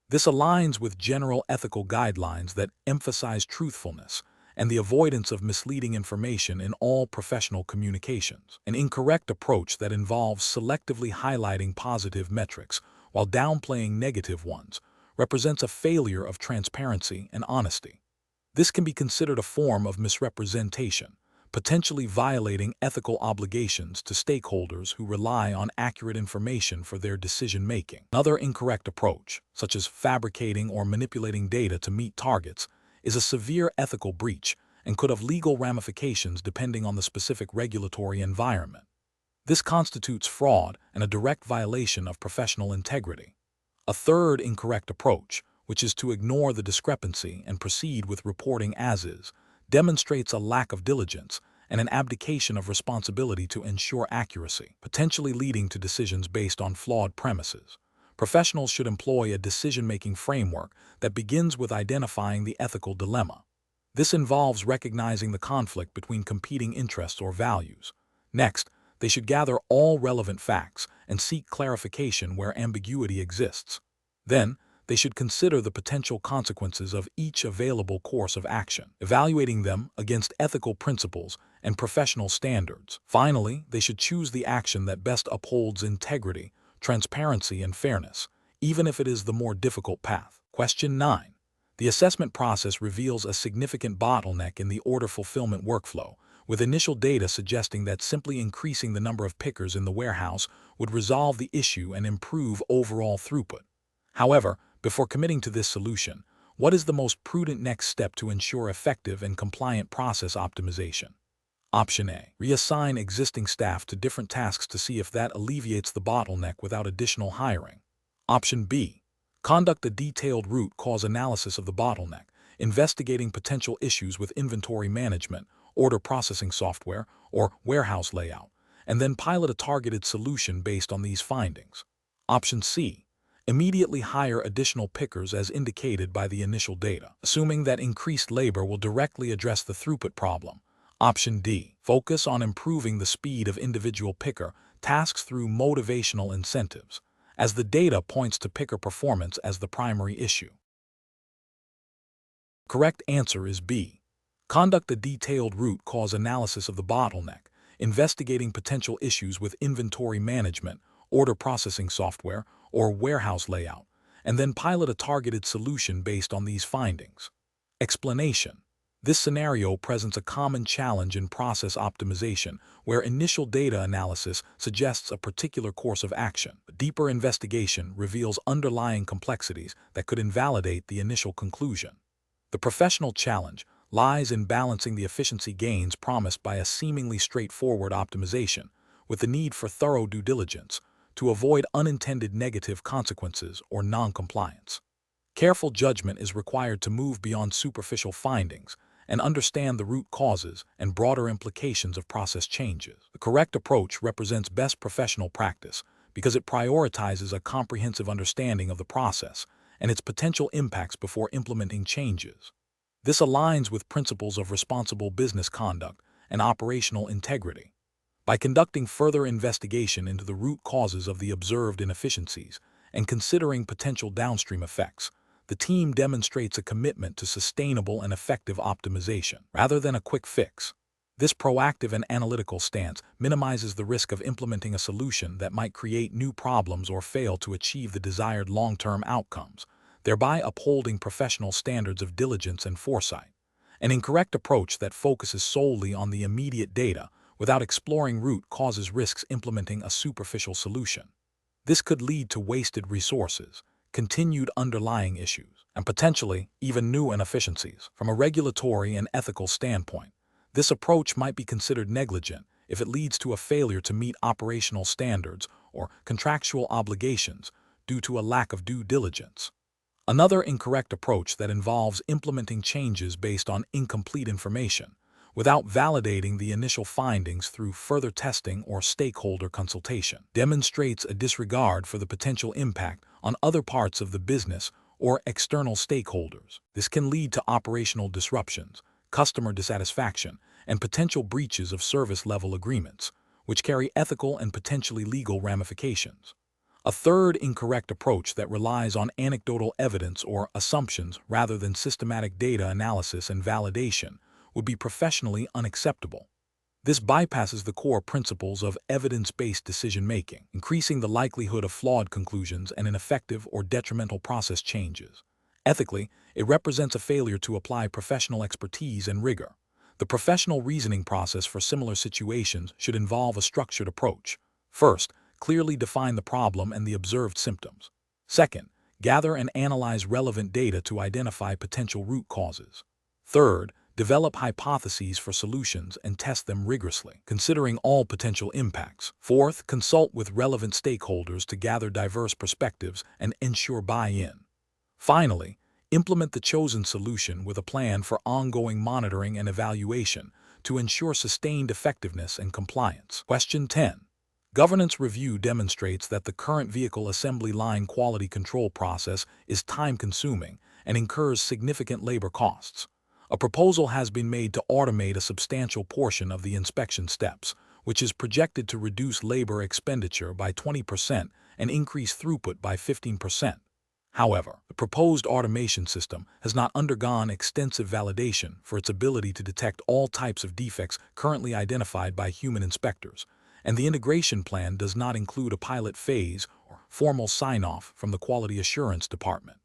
This aligns with general ethical guidelines that emphasize truthfulness and the avoidance of misleading information in all professional communications. An incorrect approach that involves selectively highlighting positive metrics while downplaying negative ones represents a failure of transparency and honesty. This can be considered a form of misrepresentation, potentially violating ethical obligations to stakeholders who rely on accurate information for their decision-making. Another incorrect approach, such as fabricating or manipulating data to meet targets, is a severe ethical breach and could have legal ramifications depending on the specific regulatory environment. This constitutes fraud and a direct violation of professional integrity. A third incorrect approach, which is to ignore the discrepancy and proceed with reporting as is, demonstrates a lack of diligence and an abdication of responsibility to ensure accuracy, potentially leading to decisions based on flawed premises. Professionals should employ a decision-making framework that begins with identifying the ethical dilemma. This involves recognizing the conflict between competing interests or values. Next, they should gather all relevant facts and seek clarification where ambiguity exists. Then, they should consider the potential consequences of each available course of action, evaluating them against ethical principles and professional standards. Finally, they should choose the action that best upholds integrity, transparency, and fairness, even if it is the more difficult path. Question 9. The assessment process reveals a significant bottleneck in the order fulfillment workflow, with initial data suggesting that simply increasing the number of pickers in the warehouse would resolve the issue and improve overall throughput. However, before committing to this solution, what is the most prudent next step to ensure effective and compliant process optimization? Option A. Reassign existing staff to different tasks to see if that alleviates the bottleneck without additional hiring. Option B. Conduct a detailed root cause analysis of the bottleneck, investigating potential issues with inventory management, order processing software, or warehouse layout, and then pilot a targeted solution based on these findings. Option C. Immediately hire additional pickers as indicated by the initial data, assuming that increased labor will directly address the throughput problem. Option D. Focus on improving the speed of individual picker tasks through motivational incentives, as the data points to picker performance as the primary issue. Correct answer is B. Conduct a detailed root cause analysis of the bottleneck, investigating potential issues with inventory management, order processing software, or warehouse layout, and then pilot a targeted solution based on these findings. Explanation. This scenario presents a common challenge in process optimization, where initial data analysis suggests a particular course of action. A deeper investigation reveals underlying complexities that could invalidate the initial conclusion. The professional challenge lies in balancing the efficiency gains promised by a seemingly straightforward optimization with the need for thorough due diligence to avoid unintended negative consequences or non-compliance. Careful judgment is required to move beyond superficial findings and understand the root causes and broader implications of process changes. The correct approach represents best professional practice because it prioritizes a comprehensive understanding of the process and its potential impacts before implementing changes. This aligns with principles of responsible business conduct and operational integrity. By conducting further investigation into the root causes of the observed inefficiencies and considering potential downstream effects, the team demonstrates a commitment to sustainable and effective optimization, rather than a quick fix. This proactive and analytical stance minimizes the risk of implementing a solution that might create new problems or fail to achieve the desired long-term outcomes, thereby upholding professional standards of diligence and foresight. An incorrect approach that focuses solely on the immediate data without exploring root causes risks implementing a superficial solution. This could lead to wasted resources, continued underlying issues, and potentially even new inefficiencies. From a regulatory and ethical standpoint, this approach might be considered negligent if it leads to a failure to meet operational standards or contractual obligations due to a lack of due diligence. Another incorrect approach that involves implementing changes based on incomplete information, without validating the initial findings through further testing or stakeholder consultation, demonstrates a disregard for the potential impact on other parts of the business or external stakeholders. This can lead to operational disruptions, customer dissatisfaction, and potential breaches of service-level agreements, which carry ethical and potentially legal ramifications. A third incorrect approach that relies on anecdotal evidence or assumptions rather than systematic data analysis and validation would be professionally unacceptable. This bypasses the core principles of evidence-based decision-making, increasing the likelihood of flawed conclusions and ineffective or detrimental process changes. Ethically, it represents a failure to apply professional expertise and rigor. The professional reasoning process for similar situations should involve a structured approach. First, clearly define the problem and the observed symptoms. Second, gather and analyze relevant data to identify potential root causes. Third, develop hypotheses for solutions and test them rigorously, considering all potential impacts. Fourth, consult with relevant stakeholders to gather diverse perspectives and ensure buy-in. Finally, implement the chosen solution with a plan for ongoing monitoring and evaluation to ensure sustained effectiveness and compliance. Question 10. Governance review demonstrates that the current vehicle assembly line quality control process is time-consuming and incurs significant labor costs. A proposal has been made to automate a substantial portion of the inspection steps, which is projected to reduce labor expenditure by 20% and increase throughput by 15%. However, the proposed automation system has not undergone extensive validation for its ability to detect all types of defects currently identified by human inspectors, and the integration plan does not include a pilot phase or formal sign-off from the Quality Assurance Department.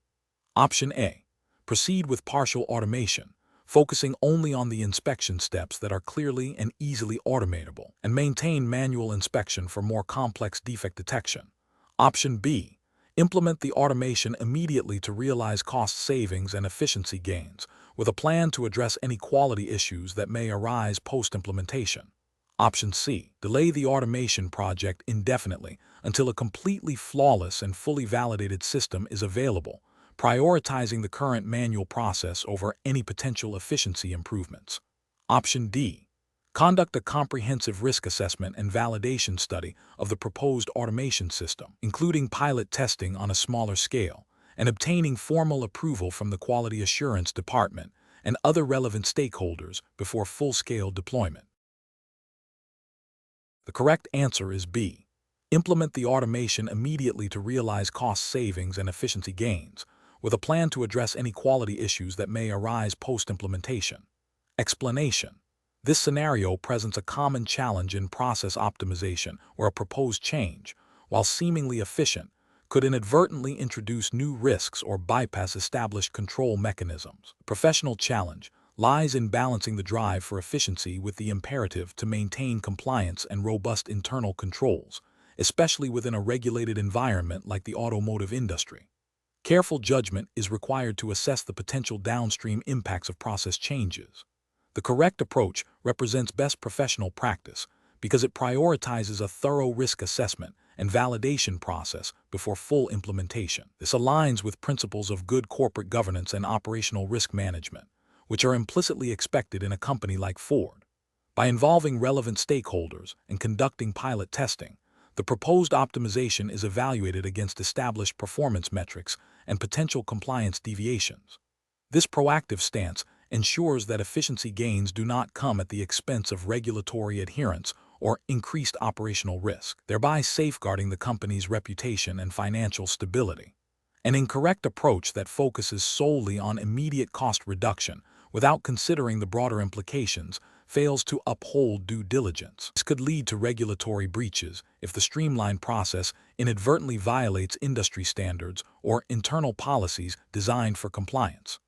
Option A. Proceed with partial automation, focusing only on the inspection steps that are clearly and easily automatable, and maintain manual inspection for more complex defect detection. Option B. Implement the automation immediately to realize cost savings and efficiency gains, with a plan to address any quality issues that may arise post-implementation. Option C. Delay the automation project indefinitely until a completely flawless and fully validated system is available, prioritizing the current manual process over any potential efficiency improvements. Option D. Conduct a comprehensive risk assessment and validation study of the proposed automation system, including pilot testing on a smaller scale, and obtaining formal approval from the Quality Assurance Department and other relevant stakeholders before full-scale deployment. The correct answer is B. Implement the automation immediately to realize cost savings and efficiency gains, with a plan to address any quality issues that may arise post-implementation. Explanation. This scenario presents a common challenge in process optimization where a proposed change, while seemingly efficient, could inadvertently introduce new risks or bypass established control mechanisms. The professional challenge lies in balancing the drive for efficiency with the imperative to maintain compliance and robust internal controls, especially within a regulated environment like the automotive industry. Careful judgment is required to assess the potential downstream impacts of process changes. The correct approach represents best professional practice because it prioritizes a thorough risk assessment and validation process before full implementation. This aligns with principles of good corporate governance and operational risk management, which are implicitly expected in a company like Ford. By involving relevant stakeholders and conducting pilot testing, the proposed optimization is evaluated against established performance metrics and potential compliance deviations. This proactive stance ensures that efficiency gains do not come at the expense of regulatory adherence or increased operational risk, thereby safeguarding the company's reputation and financial stability. An incorrect approach that focuses solely on immediate cost reduction without considering the broader implications fails to uphold due diligence. This could lead to regulatory breaches if the streamlined process inadvertently violates industry standards or internal policies designed for compliance.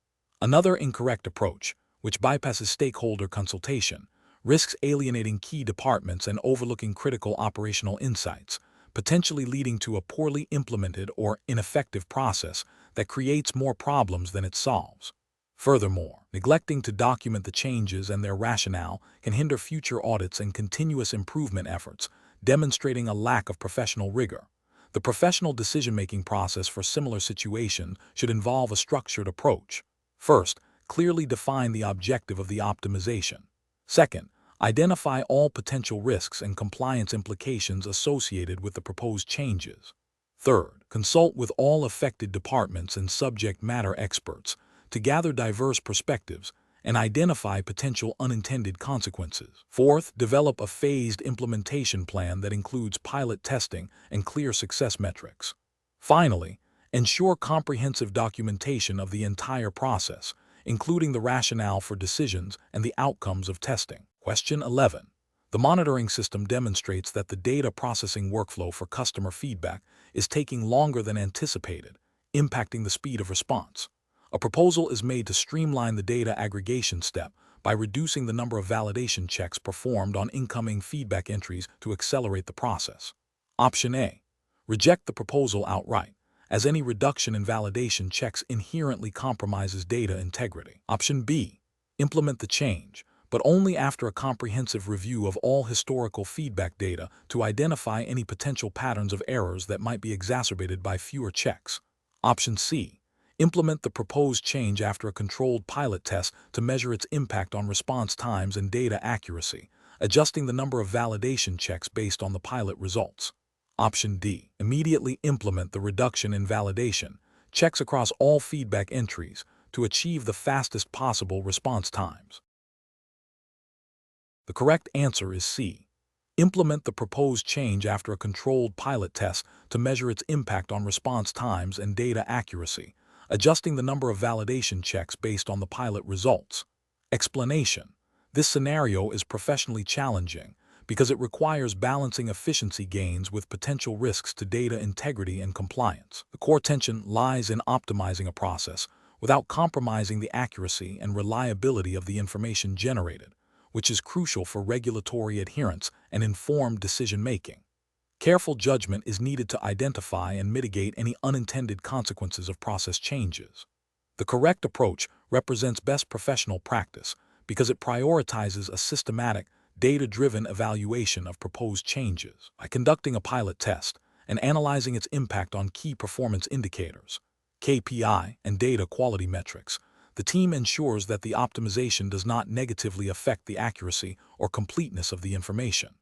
Another incorrect approach, which bypasses stakeholder consultation, risks alienating key departments and overlooking critical operational insights, potentially leading to a poorly implemented or ineffective process that creates more problems than it solves. Furthermore, neglecting to document the changes and their rationale can hinder future audits and continuous improvement efforts, demonstrating a lack of professional rigor. The professional decision-making process for similar situations should involve a structured approach. First, clearly define the objective of the optimization. Second, identify all potential risks and compliance implications associated with the proposed changes. Third, consult with all affected departments and subject matter experts to gather diverse perspectives and identify potential unintended consequences. Fourth, develop a phased implementation plan that includes pilot testing and clear success metrics. Finally, ensure comprehensive documentation of the entire process, including the rationale for decisions and the outcomes of testing. Question 11. The monitoring system demonstrates that the data processing workflow for customer feedback is taking longer than anticipated, impacting the speed of response. A proposal is made to streamline the data aggregation step by reducing the number of validation checks performed on incoming feedback entries to accelerate the process. Option A. Reject the proposal outright, as any reduction in validation checks inherently compromises data integrity. Option B. Implement the change, but only after a comprehensive review of all historical feedback data to identify any potential patterns of errors that might be exacerbated by fewer checks. Option C. Implement the proposed change after a controlled pilot test to measure its impact on response times and data accuracy, adjusting the number of validation checks based on the pilot results. Option D. Immediately implement the reduction in validation checks across all feedback entries to achieve the fastest possible response times. The correct answer is C. Implement the proposed change after a controlled pilot test to measure its impact on response times and data accuracy, adjusting the number of validation checks based on the pilot results. Explanation: this scenario is professionally challenging because it requires balancing efficiency gains with potential risks to data integrity and compliance. The core tension lies in optimizing a process without compromising the accuracy and reliability of the information generated, which is crucial for regulatory adherence and informed decision-making. Careful judgment is needed to identify and mitigate any unintended consequences of process changes. The correct approach represents best professional practice because it prioritizes a systematic, data-driven evaluation of proposed changes. By conducting a pilot test and analyzing its impact on key performance indicators, KPI, and data quality metrics, the team ensures that the optimization does not negatively affect the accuracy or completeness of the information.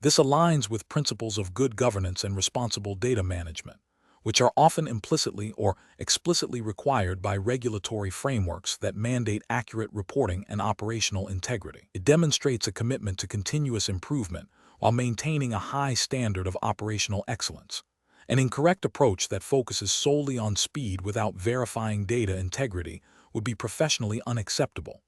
This aligns with principles of good governance and responsible data management, which are often implicitly or explicitly required by regulatory frameworks that mandate accurate reporting and operational integrity. It demonstrates a commitment to continuous improvement while maintaining a high standard of operational excellence. An incorrect approach that focuses solely on speed without verifying data integrity would be professionally unacceptable.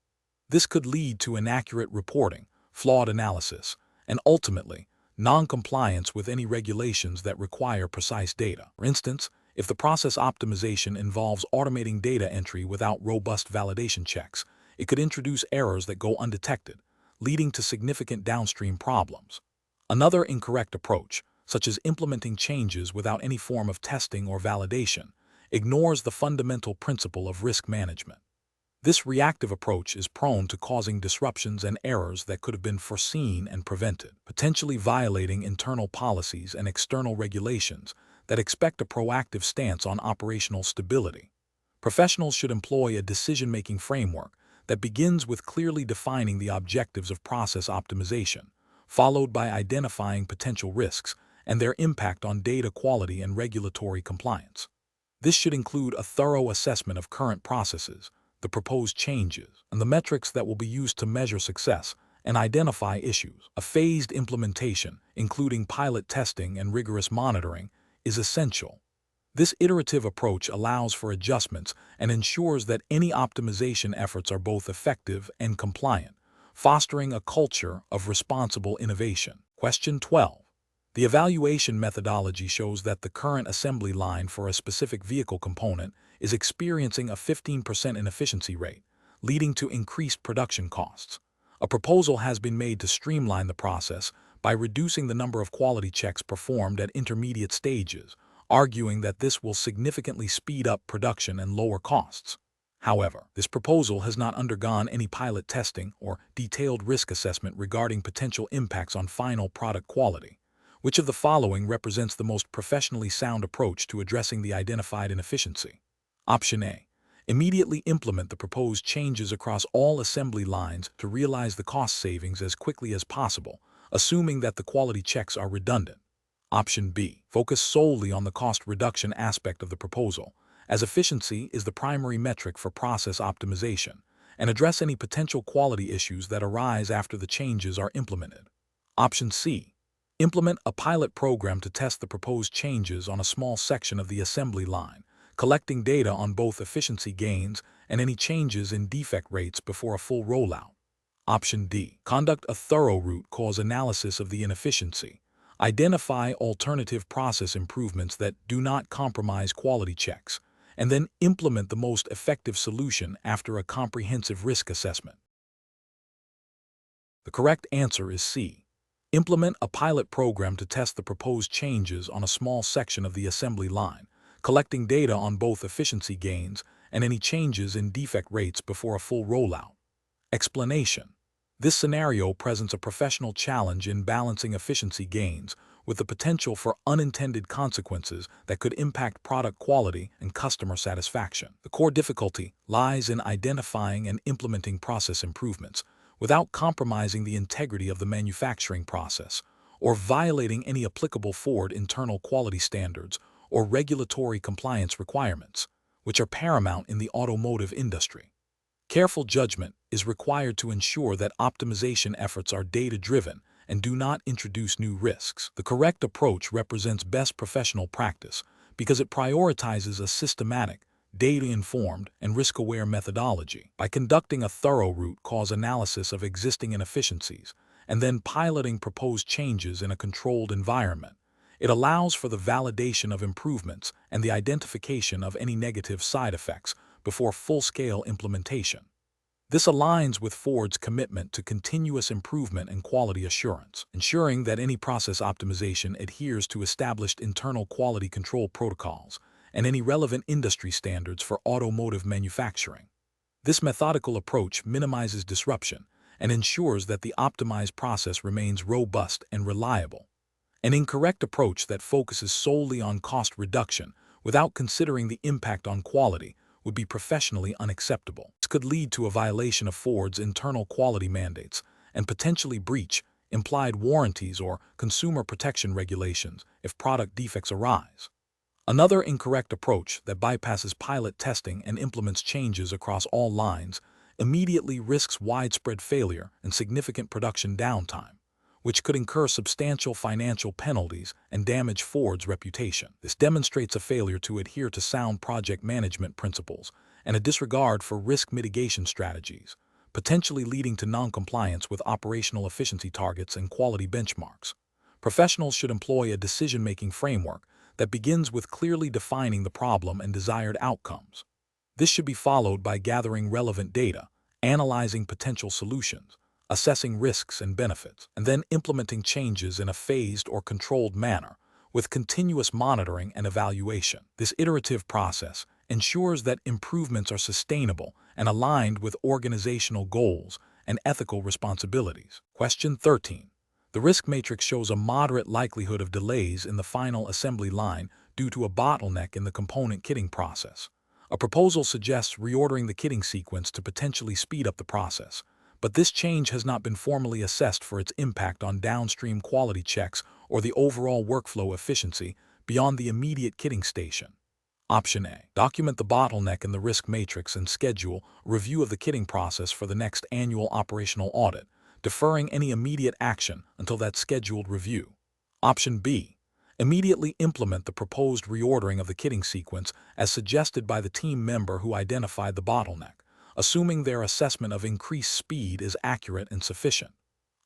This could lead to inaccurate reporting, flawed analysis, and ultimately, non-compliance with any regulations that require precise data. For instance, if the process optimization involves automating data entry without robust validation checks, it could introduce errors that go undetected, leading to significant downstream problems. Another incorrect approach, such as implementing changes without any form of testing or validation, ignores the fundamental principle of risk management. This reactive approach is prone to causing disruptions and errors that could have been foreseen and prevented, potentially violating internal policies and external regulations that expect a proactive stance on operational stability. Professionals should employ a decision-making framework that begins with clearly defining the objectives of process optimization, followed by identifying potential risks and their impact on data quality and regulatory compliance. This should include a thorough assessment of current processes, the proposed changes, and the metrics that will be used to measure success and identify issues. A phased implementation, including pilot testing and rigorous monitoring, is essential. This iterative approach allows for adjustments and ensures that any optimization efforts are both effective and compliant, fostering a culture of responsible innovation. Question 12. The evaluation methodology shows that the current assembly line for a specific vehicle component is experiencing a 15% inefficiency rate, leading to increased production costs. A proposal has been made to streamline the process by reducing the number of quality checks performed at intermediate stages, arguing that this will significantly speed up production and lower costs. However, this proposal has not undergone any pilot testing or detailed risk assessment regarding potential impacts on final product quality. Which of the following represents the most professionally sound approach to addressing the identified inefficiency? Option A. Immediately implement the proposed changes across all assembly lines to realize the cost savings as quickly as possible, assuming that the quality checks are redundant. Option B. Focus solely on the cost reduction aspect of the proposal, as efficiency is the primary metric for process optimization, and address any potential quality issues that arise after the changes are implemented. Option C. Implement a pilot program to test the proposed changes on a small section of the assembly line, collecting data on both efficiency gains and any changes in defect rates before a full rollout. Option D. Conduct a thorough root cause analysis of the inefficiency. Identify alternative process improvements that do not compromise quality checks, and then implement the most effective solution after a comprehensive risk assessment. The correct answer is C. Implement a pilot program to test the proposed changes on a small section of the assembly line, collecting data on both efficiency gains and any changes in defect rates before a full rollout. Explanation: this scenario presents a professional challenge in balancing efficiency gains with the potential for unintended consequences that could impact product quality and customer satisfaction. The core difficulty lies in identifying and implementing process improvements without compromising the integrity of the manufacturing process or violating any applicable Ford internal quality standards or regulatory compliance requirements, which are paramount in the automotive industry. Careful judgment is required to ensure that optimization efforts are data-driven and do not introduce new risks. The correct approach represents best professional practice because it prioritizes a systematic, data-informed, and risk-aware methodology. By conducting a thorough root cause analysis of existing inefficiencies and then piloting proposed changes in a controlled environment, it allows for the validation of improvements and the identification of any negative side effects before full-scale implementation. This aligns with Ford's commitment to continuous improvement and quality assurance, ensuring that any process optimization adheres to established internal quality control protocols and any relevant industry standards for automotive manufacturing. This methodical approach minimizes disruption and ensures that the optimized process remains robust and reliable. An incorrect approach that focuses solely on cost reduction without considering the impact on quality would be professionally unacceptable. This could lead to a violation of Ford's internal quality mandates and potentially breach implied warranties or consumer protection regulations if product defects arise. Another incorrect approach that bypasses pilot testing and implements changes across all lines immediately risks widespread failure and significant production downtime, which could incur substantial financial penalties and damage Ford's reputation. This demonstrates a failure to adhere to sound project management principles and a disregard for risk mitigation strategies, potentially leading to non-compliance with operational efficiency targets and quality benchmarks. Professionals should employ a decision-making framework that begins with clearly defining the problem and desired outcomes. This should be followed by gathering relevant data, analyzing potential solutions, assessing risks and benefits, and then implementing changes in a phased or controlled manner with continuous monitoring and evaluation. This iterative process ensures that improvements are sustainable and aligned with organizational goals and ethical responsibilities. Question 13. The risk matrix shows a moderate likelihood of delays in the final assembly line due to a bottleneck in the component kitting process. A proposal suggests reordering the kitting sequence to potentially speed up the process, but this change has not been formally assessed for its impact on downstream quality checks or the overall workflow efficiency beyond the immediate kitting station. Option A. Document the bottleneck in the risk matrix and schedule a review of the kitting process for the next annual operational audit, deferring any immediate action until that scheduled review. Option B. Immediately implement the proposed reordering of the kitting sequence as suggested by the team member who identified the bottleneck, assuming their assessment of increased speed is accurate and sufficient.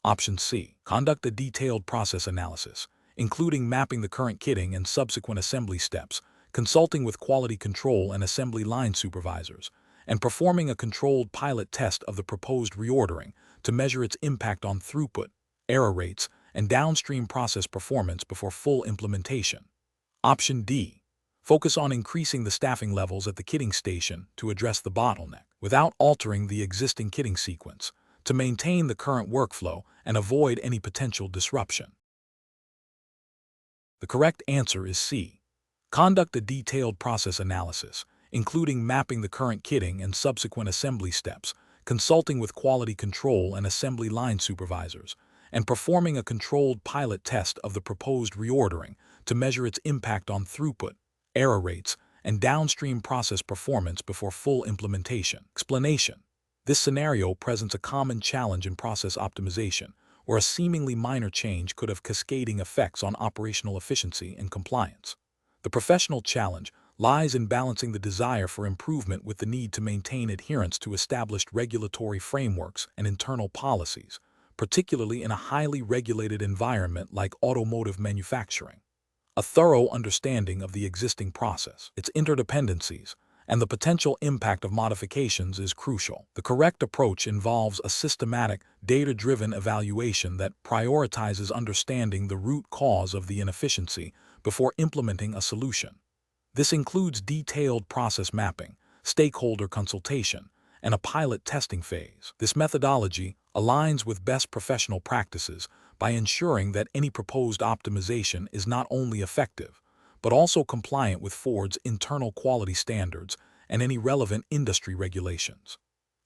Option C. Conduct a detailed process analysis, including mapping the current kitting and subsequent assembly steps, consulting with quality control and assembly line supervisors, and performing a controlled pilot test of the proposed reordering to measure its impact on throughput, error rates, and downstream process performance before full implementation. Option D. Focus on increasing the staffing levels at the kitting station to address the bottleneck, without altering the existing kitting sequence, to maintain the current workflow and avoid any potential disruption. The correct answer is C. Conduct a detailed process analysis, including mapping the current kitting and subsequent assembly steps, consulting with quality control and assembly line supervisors, and performing a controlled pilot test of the proposed reordering to measure its impact on throughput, error rates, and downstream process performance before full implementation. Explanation. This scenario presents a common challenge in process optimization, where a seemingly minor change could have cascading effects on operational efficiency and compliance. The professional challenge lies in balancing the desire for improvement with the need to maintain adherence to established regulatory frameworks and internal policies, particularly in a highly regulated environment like automotive manufacturing. A thorough understanding of the existing process, its interdependencies, and the potential impact of modifications is crucial. The correct approach involves a systematic, data-driven evaluation that prioritizes understanding the root cause of the inefficiency before implementing a solution. This includes detailed process mapping, stakeholder consultation, and a pilot testing phase. This methodology aligns with best professional practices by ensuring that any proposed optimization is not only effective, but also compliant with Ford's internal quality standards and any relevant industry regulations.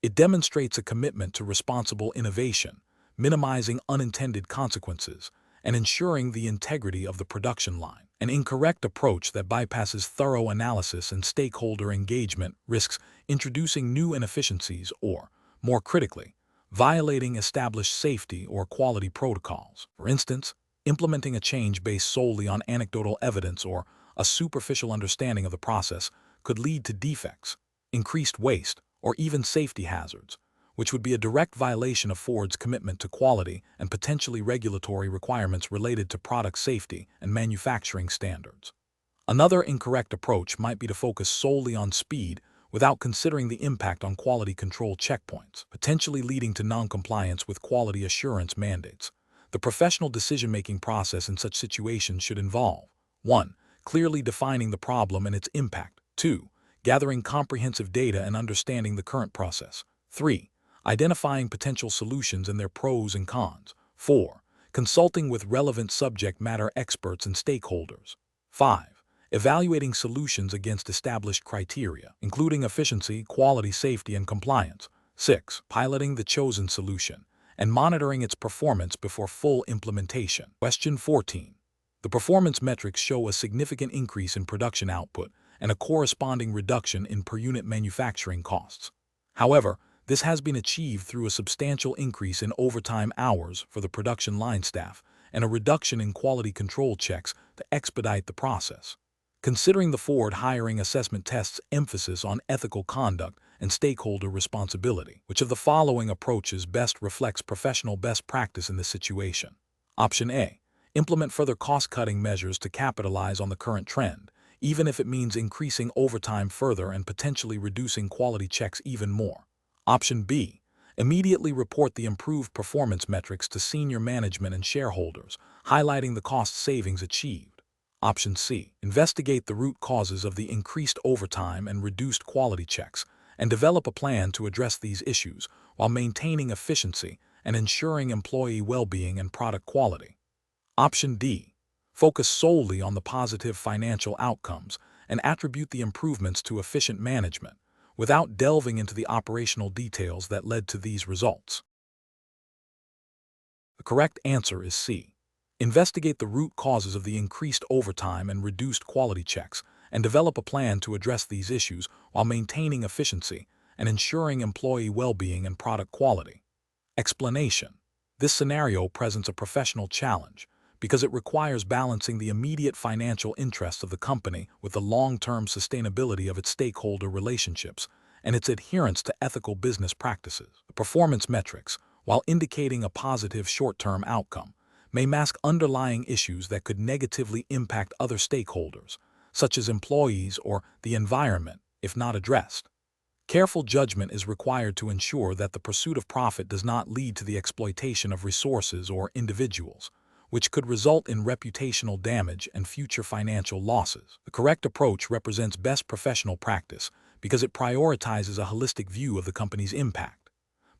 It demonstrates a commitment to responsible innovation, minimizing unintended consequences, and ensuring the integrity of the production line. An incorrect approach that bypasses thorough analysis and stakeholder engagement risks introducing new inefficiencies or, more critically, violating established safety or quality protocols. For instance, implementing a change based solely on anecdotal evidence or a superficial understanding of the process could lead to defects, increased waste, or even safety hazards, which would be a direct violation of Ford's commitment to quality and potentially regulatory requirements related to product safety and manufacturing standards. Another incorrect approach might be to focus solely on speed without considering the impact on quality control checkpoints, potentially leading to noncompliance with quality assurance mandates. The professional decision-making process in such situations should involve 1. Clearly defining the problem and its impact. 2. Gathering comprehensive data and understanding the current process. 3. Identifying potential solutions and their pros and cons. 4. Consulting with relevant subject matter experts and stakeholders. 5. Evaluating solutions against established criteria, including efficiency, quality, safety, and compliance. 6. Piloting the chosen solution and monitoring its performance before full implementation. Question 14. The performance metrics show a significant increase in production output and a corresponding reduction in per-unit manufacturing costs. However, this has been achieved through a substantial increase in overtime hours for the production line staff and a reduction in quality control checks to expedite the process. Considering the Ford hiring assessment test's emphasis on ethical conduct and stakeholder responsibility, which of the following approaches best reflects professional best practice in this situation? Option A. Implement further cost-cutting measures to capitalize on the current trend, even if it means increasing overtime further and potentially reducing quality checks even more. Option B. Immediately report the improved performance metrics to senior management and shareholders, highlighting the cost savings achieved. Option C. Investigate the root causes of the increased overtime and reduced quality checks, and develop a plan to address these issues while maintaining efficiency and ensuring employee well-being and product quality. Option D. Focus solely on the positive financial outcomes and attribute the improvements to efficient management, without delving into the operational details that led to these results. The correct answer is C. Investigate the root causes of the increased overtime and reduced quality checks, and develop a plan to address these issues while maintaining efficiency and ensuring employee well-being and product quality. Explanation. This scenario presents a professional challenge because it requires balancing the immediate financial interests of the company with the long-term sustainability of its stakeholder relationships and its adherence to ethical business practices. The performance metrics, while indicating a positive short-term outcome, may mask underlying issues that could negatively impact other stakeholders, such as employees or the environment, if not addressed. Careful judgment is required to ensure that the pursuit of profit does not lead to the exploitation of resources or individuals, which could result in reputational damage and future financial losses. The correct approach represents best professional practice because it prioritizes a holistic view of the company's impact.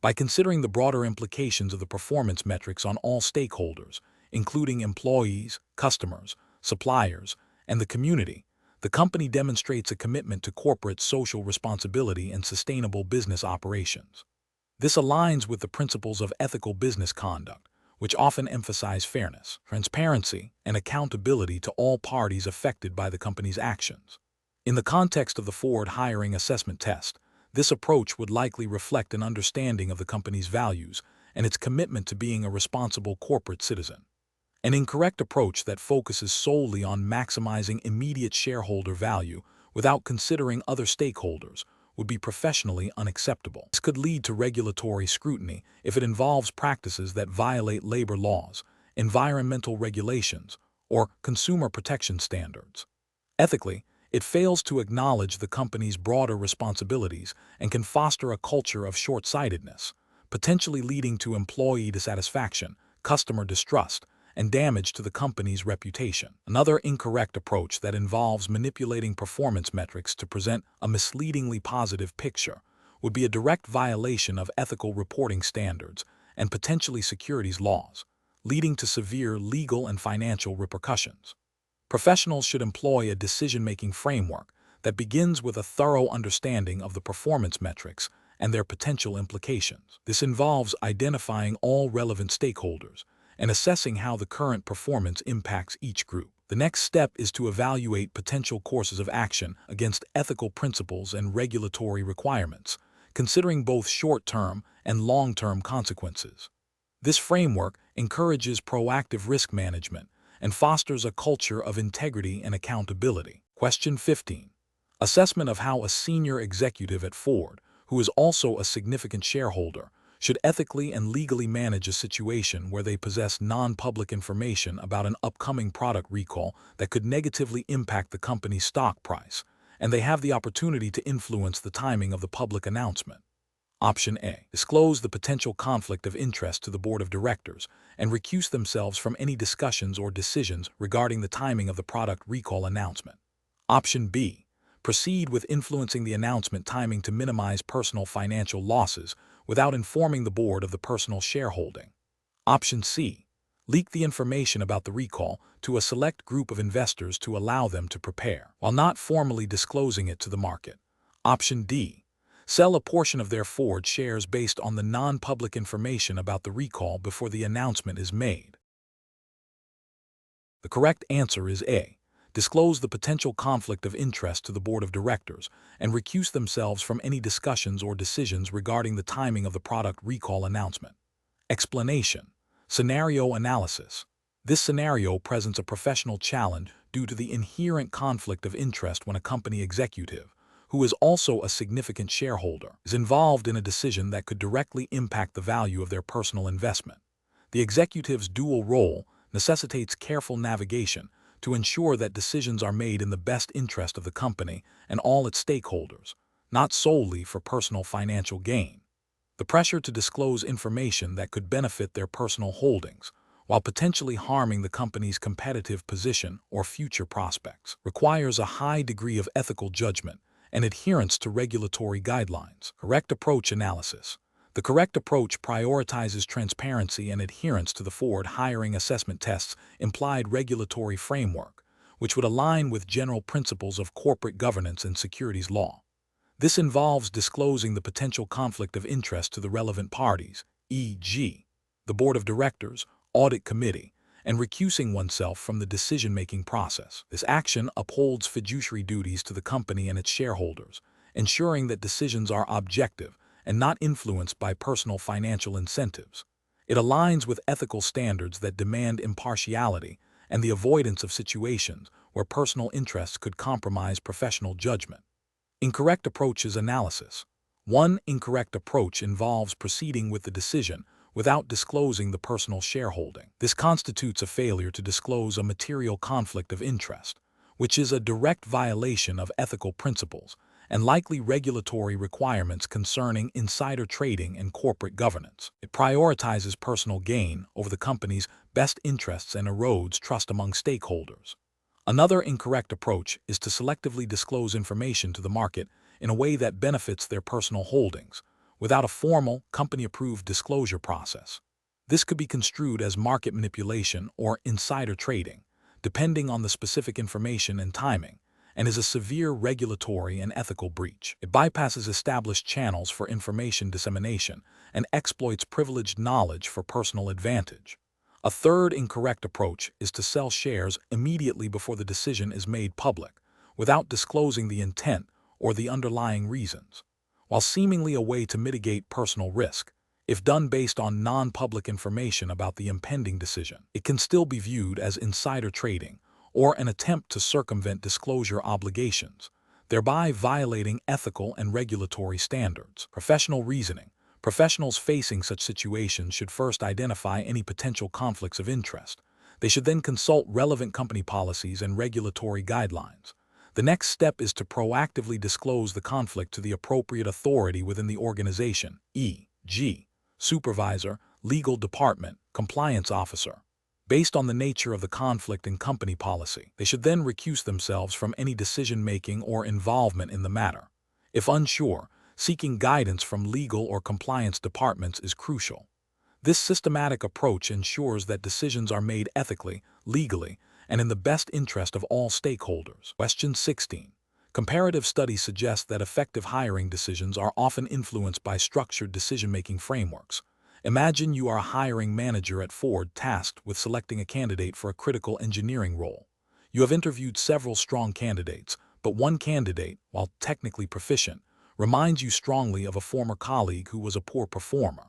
By considering the broader implications of the performance metrics on all stakeholders, including employees, customers, suppliers, and the community, the company demonstrates a commitment to corporate social responsibility and sustainable business operations. This aligns with the principles of ethical business conduct, which often emphasize fairness, transparency, and accountability to all parties affected by the company's actions. In the context of the Ford hiring assessment test, this approach would likely reflect an understanding of the company's values and its commitment to being a responsible corporate citizen. An incorrect approach that focuses solely on maximizing immediate shareholder value without considering other stakeholders would be professionally unacceptable. This could lead to regulatory scrutiny if it involves practices that violate labor laws, environmental regulations, or consumer protection standards. Ethically, it fails to acknowledge the company's broader responsibilities and can foster a culture of short-sightedness, potentially leading to employee dissatisfaction, customer distrust, and damage to the company's reputation. Another incorrect approach that involves manipulating performance metrics to present a misleadingly positive picture would be a direct violation of ethical reporting standards and potentially securities laws, leading to severe legal and financial repercussions. Professionals should employ a decision-making framework that begins with a thorough understanding of the performance metrics and their potential implications. This involves identifying all relevant stakeholders and assessing how the current performance impacts each group. The next step is to evaluate potential courses of action against ethical principles and regulatory requirements, considering both short-term and long-term consequences. This framework encourages proactive risk management and fosters a culture of integrity and accountability. Question 15. Assessment of how a senior executive at Ford, who is also a significant shareholder, should ethically and legally manage a situation where they possess non-public information about an upcoming product recall that could negatively impact the company's stock price, and they have the opportunity to influence the timing of the public announcement. Option A. Disclose the potential conflict of interest to the board of directors and recuse themselves from any discussions or decisions regarding the timing of the product recall announcement. Option B. Proceed with influencing the announcement timing to minimize personal financial losses without informing the board of the personal shareholding. Option C. Leak the information about the recall to a select group of investors to allow them to prepare, while not formally disclosing it to the market. Option D. Sell a portion of their Ford shares based on the non-public information about the recall before the announcement is made. The correct answer is A. Disclose the potential conflict of interest to the board of directors and recuse themselves from any discussions or decisions regarding the timing of the product recall announcement. Explanation. Scenario analysis. This scenario presents a professional challenge due to the inherent conflict of interest when a company executive, who is also a significant shareholder, is involved in a decision that could directly impact the value of their personal investment. The executive's dual role necessitates careful navigation to ensure that decisions are made in the best interest of the company and all its stakeholders, not solely for personal financial gain. The pressure to disclose information that could benefit their personal holdings, while potentially harming the company's competitive position or future prospects, requires a high degree of ethical judgment and adherence to regulatory guidelines. Correct approach analysis. The correct approach prioritizes transparency and adherence to the Ford hiring assessment test's implied regulatory framework, which would align with general principles of corporate governance and securities law. This involves disclosing the potential conflict of interest to the relevant parties, e.g., the board of directors, audit committee, and recusing oneself from the decision-making process. This action upholds fiduciary duties to the company and its shareholders, ensuring that decisions are objective and not influenced by personal financial incentives. It aligns with ethical standards that demand impartiality and the avoidance of situations where personal interests could compromise professional judgment. Incorrect approaches analysis. One incorrect approach involves proceeding with the decision without disclosing the personal shareholding. This constitutes a failure to disclose a material conflict of interest, which is a direct violation of ethical principles and likely regulatory requirements concerning insider trading and corporate governance. It prioritizes personal gain over the company's best interests and erodes trust among stakeholders. Another incorrect approach is to selectively disclose information to the market in a way that benefits their personal holdings, without a formal, company-approved disclosure process. This could be construed as market manipulation or insider trading, depending on the specific information and timing, and is a severe regulatory and ethical breach. It bypasses established channels for information dissemination and exploits privileged knowledge for personal advantage. A third incorrect approach is to sell shares immediately before the decision is made public, without disclosing the intent or the underlying reasons. While seemingly a way to mitigate personal risk, if done based on non-public information about the impending decision, it can still be viewed as insider trading or an attempt to circumvent disclosure obligations, thereby violating ethical and regulatory standards. Professional reasoning. Professionals facing such situations should first identify any potential conflicts of interest. They should then consult relevant company policies and regulatory guidelines. The next step is to proactively disclose the conflict to the appropriate authority within the organization, e.g., supervisor, legal department, compliance officer. Based on the nature of the conflict in company policy, they should then recuse themselves from any decision-making or involvement in the matter. If unsure, seeking guidance from legal or compliance departments is crucial. This systematic approach ensures that decisions are made ethically, legally, and in the best interest of all stakeholders. Question 16. Comparative studies suggest that effective hiring decisions are often influenced by structured decision-making frameworks. Imagine you are a hiring manager at Ford tasked with selecting a candidate for a critical engineering role. You have interviewed several strong candidates, but one candidate, while technically proficient, reminds you strongly of a former colleague who was a poor performer.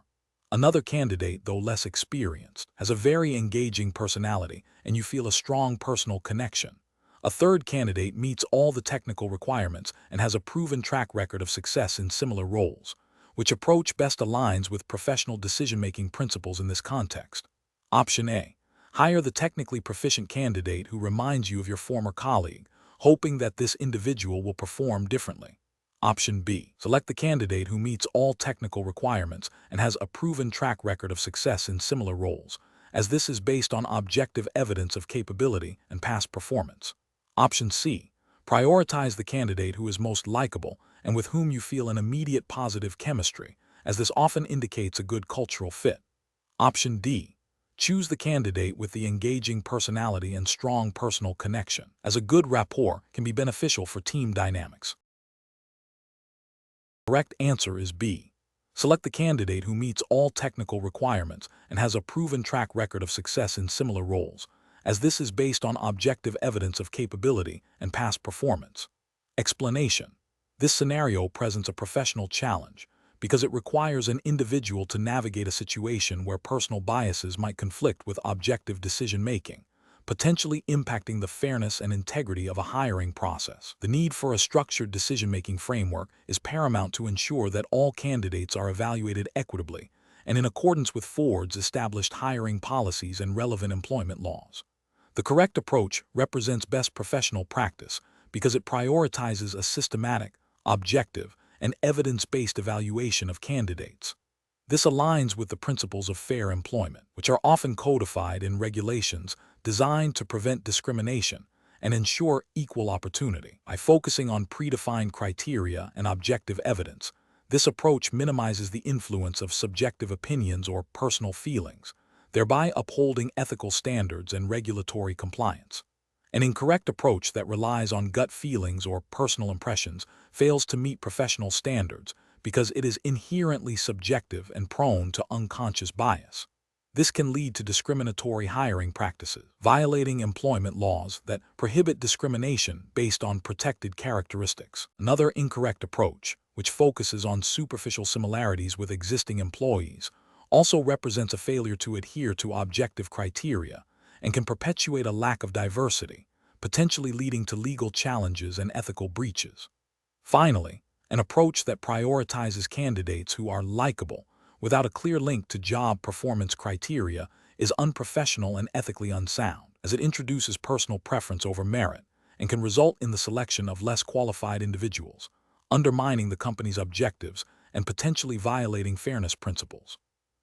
Another candidate, though less experienced, has a very engaging personality and you feel a strong personal connection. A third candidate meets all the technical requirements and has a proven track record of success in similar roles. Which approach best aligns with professional decision-making principles in this context? Option A. Hire the technically proficient candidate who reminds you of your former colleague, hoping that this individual will perform differently. Option B. Select the candidate who meets all technical requirements and has a proven track record of success in similar roles, as this is based on objective evidence of capability and past performance. Option C. Prioritize the candidate who is most likable and with whom you feel an immediate positive chemistry, as this often indicates a good cultural fit. Option D. Choose the candidate with the engaging personality and strong personal connection, as a good rapport can be beneficial for team dynamics. The correct answer is B. Select the candidate who meets all technical requirements and has a proven track record of success in similar roles, as this is based on objective evidence of capability and past performance. Explanation. This scenario presents a professional challenge because it requires an individual to navigate a situation where personal biases might conflict with objective decision-making, potentially impacting the fairness and integrity of a hiring process. The need for a structured decision-making framework is paramount to ensure that all candidates are evaluated equitably and in accordance with Ford's established hiring policies and relevant employment laws. The correct approach represents best professional practice because it prioritizes a systematic, objective, and evidence-based evaluation of candidates. This aligns with the principles of fair employment, which are often codified in regulations designed to prevent discrimination and ensure equal opportunity. By focusing on predefined criteria and objective evidence, this approach minimizes the influence of subjective opinions or personal feelings, thereby upholding ethical standards and regulatory compliance. An incorrect approach that relies on gut feelings or personal impressions fails to meet professional standards because it is inherently subjective and prone to unconscious bias. This can lead to discriminatory hiring practices, violating employment laws that prohibit discrimination based on protected characteristics. Another incorrect approach, which focuses on superficial similarities with existing employees, also represents a failure to adhere to objective criteria and can perpetuate a lack of diversity, potentially leading to legal challenges and ethical breaches. Finally, an approach that prioritizes candidates who are likable without a clear link to job performance criteria is unprofessional and ethically unsound, as it introduces personal preference over merit and can result in the selection of less qualified individuals, undermining the company's objectives and potentially violating fairness principles.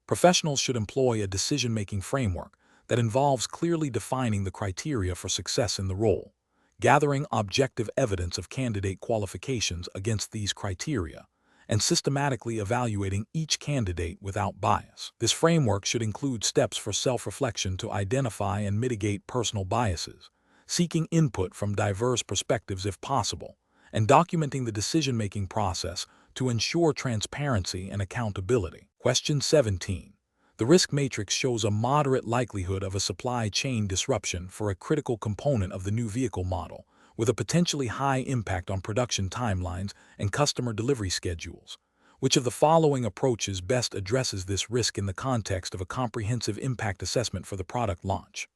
Professionals should employ a decision-making framework that involves clearly defining the criteria for success in the role, gathering objective evidence of candidate qualifications against these criteria, and systematically evaluating each candidate without bias. This framework should include steps for self-reflection to identify and mitigate personal biases, seeking input from diverse perspectives if possible, and documenting the decision-making process to ensure transparency and accountability. Question 17. The risk matrix shows a moderate likelihood of a supply chain disruption for a critical component of the new vehicle model, with a potentially high impact on production timelines and customer delivery schedules. Which of the following approaches best addresses this risk in the context of a comprehensive impact assessment for the product launch?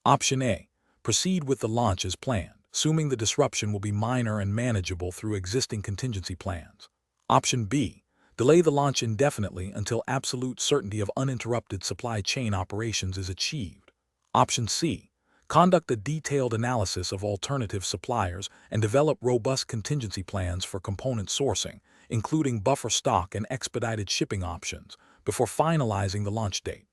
Option A. Proceed with the launch as planned, assuming the disruption will be minor and manageable through existing contingency plans. Option B. Delay the launch indefinitely until absolute certainty of uninterrupted supply chain operations is achieved. Option C. Conduct a detailed analysis of alternative suppliers and develop robust contingency plans for component sourcing, including buffer stock and expedited shipping options, before finalizing the launch date.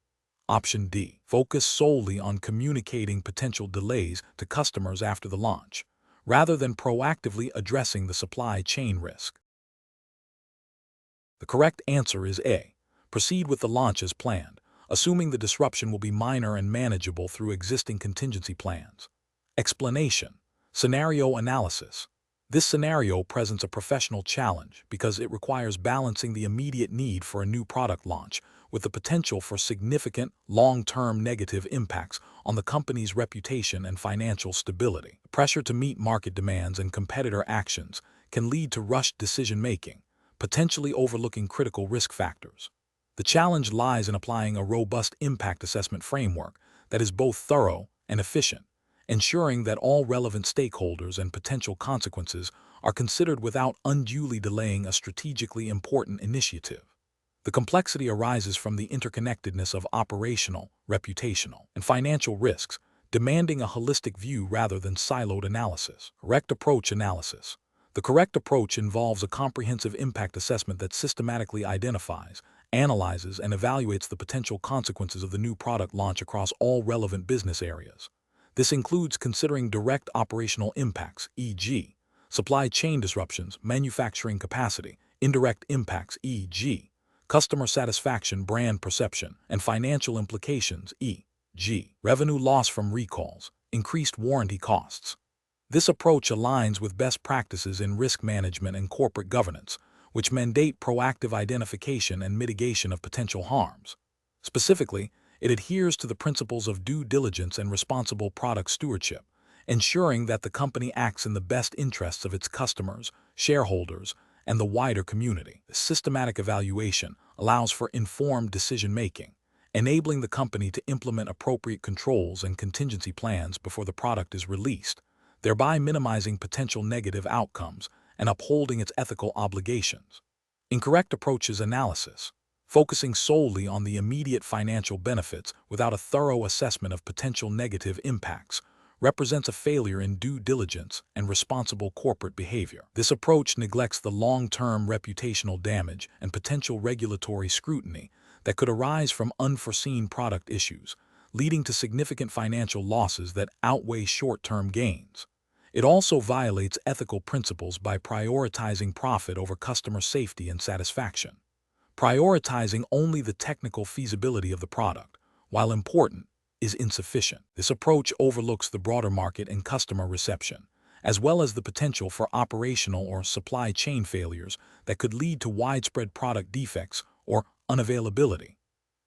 Option D. Focus solely on communicating potential delays to customers after the launch, rather than proactively addressing the supply chain risk. The correct answer is A. Proceed with the launch as planned, assuming the disruption will be minor and manageable through existing contingency plans. Explanation. Scenario analysis. This scenario presents a professional challenge because it requires balancing the immediate need for a new product launch with the potential for significant, long-term negative impacts on the company's reputation and financial stability. Pressure to meet market demands and competitor actions can lead to rushed decision-making, potentially overlooking critical risk factors. The challenge lies in applying a robust impact assessment framework that is both thorough and efficient, ensuring that all relevant stakeholders and potential consequences are considered without unduly delaying a strategically important initiative. The complexity arises from the interconnectedness of operational, reputational, and financial risks, demanding a holistic view rather than siloed analysis. Correct approach analysis. The correct approach involves a comprehensive impact assessment that systematically identifies, analyzes, and evaluates the potential consequences of the new product launch across all relevant business areas. This includes considering direct operational impacts, e.g., supply chain disruptions, manufacturing capacity, indirect impacts, e.g., customer satisfaction, brand perception, and financial implications, e.g., revenue loss from recalls, increased warranty costs. This approach aligns with best practices in risk management and corporate governance, which mandate proactive identification and mitigation of potential harms. Specifically, it adheres to the principles of due diligence and responsible product stewardship, ensuring that the company acts in the best interests of its customers, shareholders, and the wider community. The systematic evaluation allows for informed decision-making, enabling the company to implement appropriate controls and contingency plans before the product is released, thereby minimizing potential negative outcomes and upholding its ethical obligations. Incorrect approaches analysis. Focusing solely on the immediate financial benefits without a thorough assessment of potential negative impacts represents a failure in due diligence and responsible corporate behavior. This approach neglects the long-term reputational damage and potential regulatory scrutiny that could arise from unforeseen product issues, leading to significant financial losses that outweigh short-term gains. It also violates ethical principles by prioritizing profit over customer safety and satisfaction. Prioritizing only the technical feasibility of the product, while important, is insufficient. This approach overlooks the broader market and customer reception, as well as the potential for operational or supply chain failures that could lead to widespread product defects or unavailability.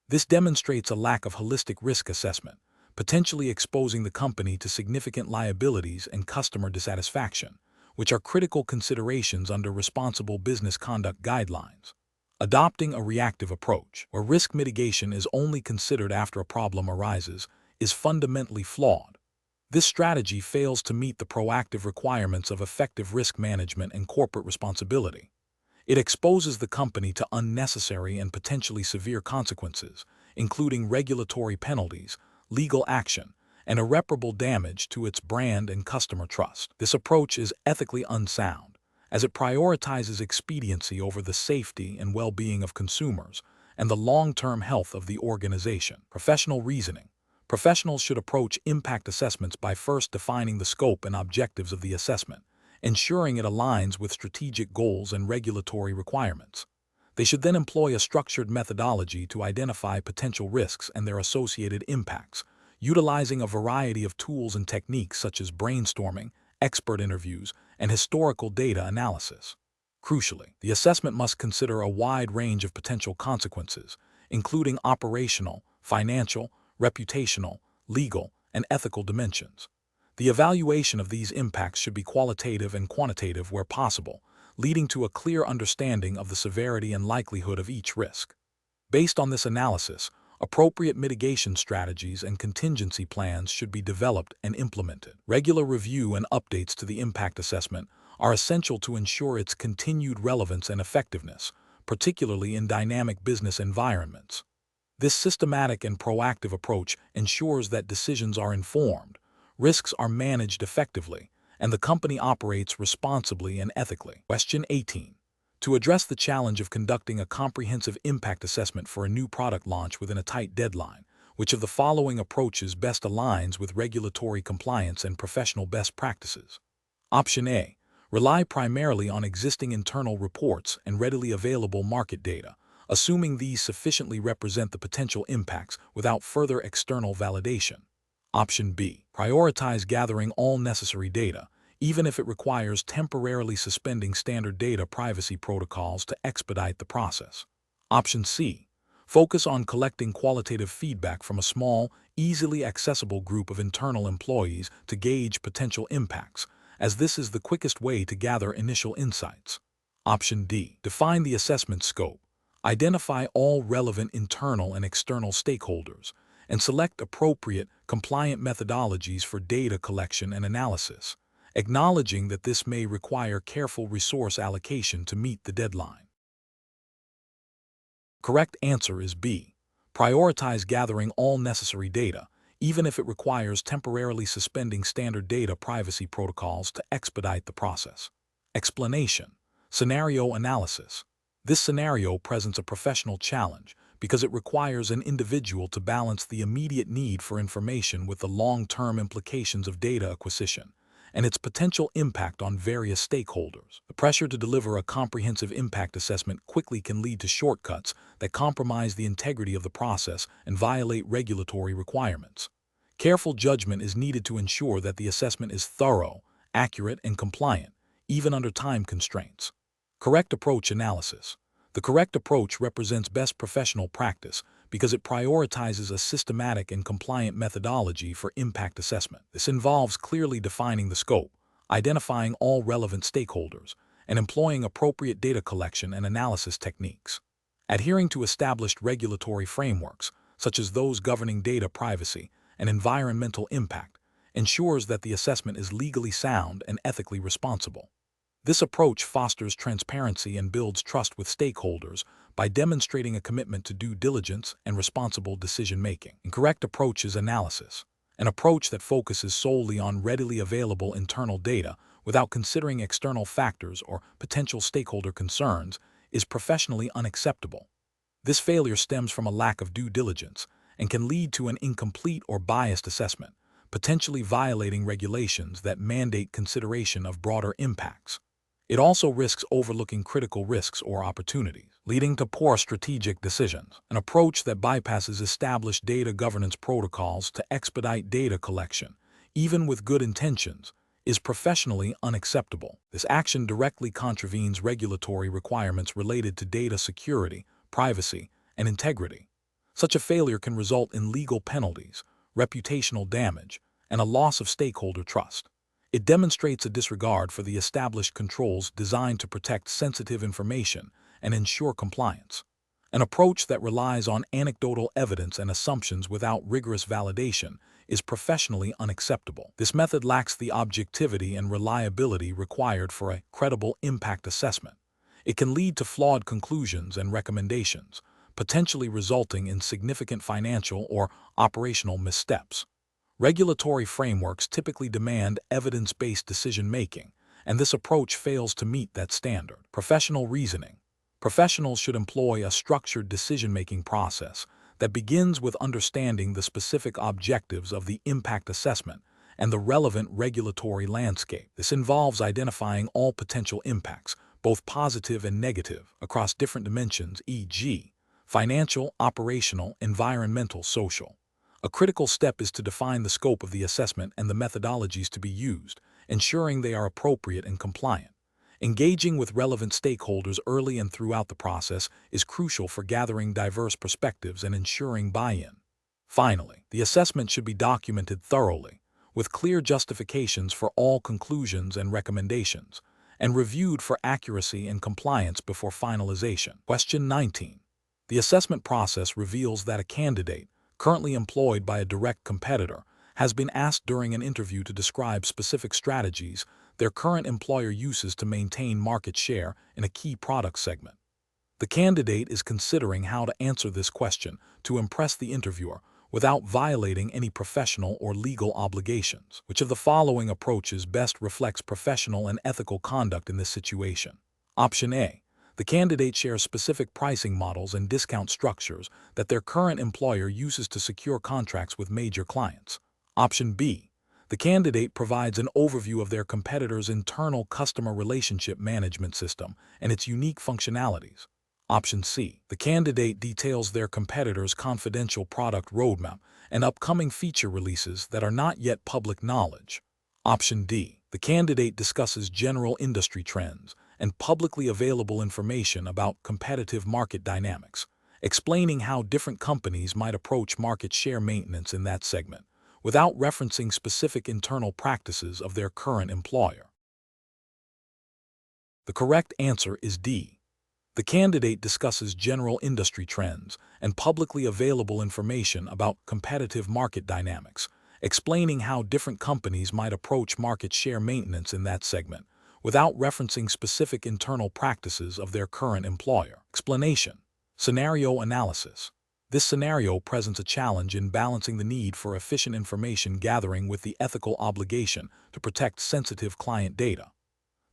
This demonstrates a lack of holistic risk assessment, potentially exposing the company to significant liabilities and customer dissatisfaction, which are critical considerations under responsible business conduct guidelines. Adopting a reactive approach, where risk mitigation is only considered after a problem arises, is fundamentally flawed. This strategy fails to meet the proactive requirements of effective risk management and corporate responsibility. It exposes the company to unnecessary and potentially severe consequences, including regulatory penalties, legal action, and irreparable damage to its brand and customer trust. This approach is ethically unsound, as it prioritizes expediency over the safety and well-being of consumers and the long-term health of the organization. Professional reasoning. Professionals should approach impact assessments by first defining the scope and objectives of the assessment, ensuring it aligns with strategic goals and regulatory requirements. They should then employ a structured methodology to identify potential risks and their associated impacts, utilizing a variety of tools and techniques such as brainstorming, expert interviews, and historical data analysis. Crucially, the assessment must consider a wide range of potential consequences, including operational, financial, reputational, legal, and ethical dimensions. The evaluation of these impacts should be qualitative and quantitative where possible, leading to a clear understanding of the severity and likelihood of each risk. Based on this analysis, appropriate mitigation strategies and contingency plans should be developed and implemented. Regular review and updates to the impact assessment are essential to ensure its continued relevance and effectiveness, particularly in dynamic business environments. This systematic and proactive approach ensures that decisions are informed, risks are managed effectively, and the company operates responsibly and ethically. Question 18. To address the challenge of conducting a comprehensive impact assessment for a new product launch within a tight deadline, which of the following approaches best aligns with regulatory compliance and professional best practices? Option A. Rely primarily on existing internal reports and readily available market data, assuming these sufficiently represent the potential impacts without further external validation. Option B. Prioritize gathering all necessary data, even if it requires temporarily suspending standard data privacy protocols to expedite the process. Option C. Focus on collecting qualitative feedback from a small, easily accessible group of internal employees to gauge potential impacts, as this is the quickest way to gather initial insights. Option D. Define the assessment scope. Identify all relevant internal and external stakeholders, and select appropriate, compliant methodologies for data collection and analysis, acknowledging that this may require careful resource allocation to meet the deadline. Correct answer is B. Prioritize gathering all necessary data, even if it requires temporarily suspending standard data privacy protocols to expedite the process. Explanation. Scenario analysis. This scenario presents a professional challenge because it requires an individual to balance the immediate need for information with the long-term implications of data acquisition and its potential impact on various stakeholders. The pressure to deliver a comprehensive impact assessment quickly can lead to shortcuts that compromise the integrity of the process and violate regulatory requirements. Careful judgment is needed to ensure that the assessment is thorough, accurate, and compliant, even under time constraints. Correct approach analysis. The correct approach represents best professional practice because it prioritizes a systematic and compliant methodology for impact assessment. This involves clearly defining the scope, identifying all relevant stakeholders, and employing appropriate data collection and analysis techniques. Adhering to established regulatory frameworks, such as those governing data privacy and environmental impact, ensures that the assessment is legally sound and ethically responsible. This approach fosters transparency and builds trust with stakeholders by demonstrating a commitment to due diligence and responsible decision-making. Incorrect approach is analysis. An approach that focuses solely on readily available internal data without considering external factors or potential stakeholder concerns is professionally unacceptable. This failure stems from a lack of due diligence and can lead to an incomplete or biased assessment, potentially violating regulations that mandate consideration of broader impacts. It also risks overlooking critical risks or opportunities, leading to poor strategic decisions. An approach that bypasses established data governance protocols to expedite data collection, even with good intentions, is professionally unacceptable. This action directly contravenes regulatory requirements related to data security, privacy, and integrity. Such a failure can result in legal penalties, reputational damage, and a loss of stakeholder trust. It demonstrates a disregard for the established controls designed to protect sensitive information and ensure compliance. An approach that relies on anecdotal evidence and assumptions without rigorous validation is professionally unacceptable. This method lacks the objectivity and reliability required for a credible impact assessment. It can lead to flawed conclusions and recommendations, potentially resulting in significant financial or operational missteps. Regulatory frameworks typically demand evidence-based decision-making, and this approach fails to meet that standard. Professional reasoning. Professionals should employ a structured decision-making process that begins with understanding the specific objectives of the impact assessment and the relevant regulatory landscape. This involves identifying all potential impacts, both positive and negative, across different dimensions, e.g., financial, operational, environmental, social. A critical step is to define the scope of the assessment and the methodologies to be used, ensuring they are appropriate and compliant. Engaging with relevant stakeholders early and throughout the process is crucial for gathering diverse perspectives and ensuring buy-in. Finally, the assessment should be documented thoroughly, with clear justifications for all conclusions and recommendations, and reviewed for accuracy and compliance before finalization. Question 19. The assessment process reveals that a candidate, currently employed by a direct competitor, has been asked during an interview to describe specific strategies their current employer uses to maintain market share in a key product segment. The candidate is considering how to answer this question to impress the interviewer without violating any professional or legal obligations. Which of the following approaches best reflects professional and ethical conduct in this situation? Option A. The candidate shares specific pricing models and discount structures that their current employer uses to secure contracts with major clients. Option B. The candidate provides an overview of their competitor's internal customer relationship management system and its unique functionalities. Option C. The candidate details their competitor's confidential product roadmap and upcoming feature releases that are not yet public knowledge. Option D. The candidate discusses general industry trends and publicly available information about competitive market dynamics, explaining how different companies might approach market share maintenance in that segment, without referencing specific internal practices of their current employer. The correct answer is D. The candidate discusses general industry trends and publicly available information about competitive market dynamics, explaining how different companies might approach market share maintenance in that segment, without referencing specific internal practices of their current employer. Explanation. Scenario analysis. This scenario presents a challenge in balancing the need for efficient information gathering with the ethical obligation to protect sensitive client data.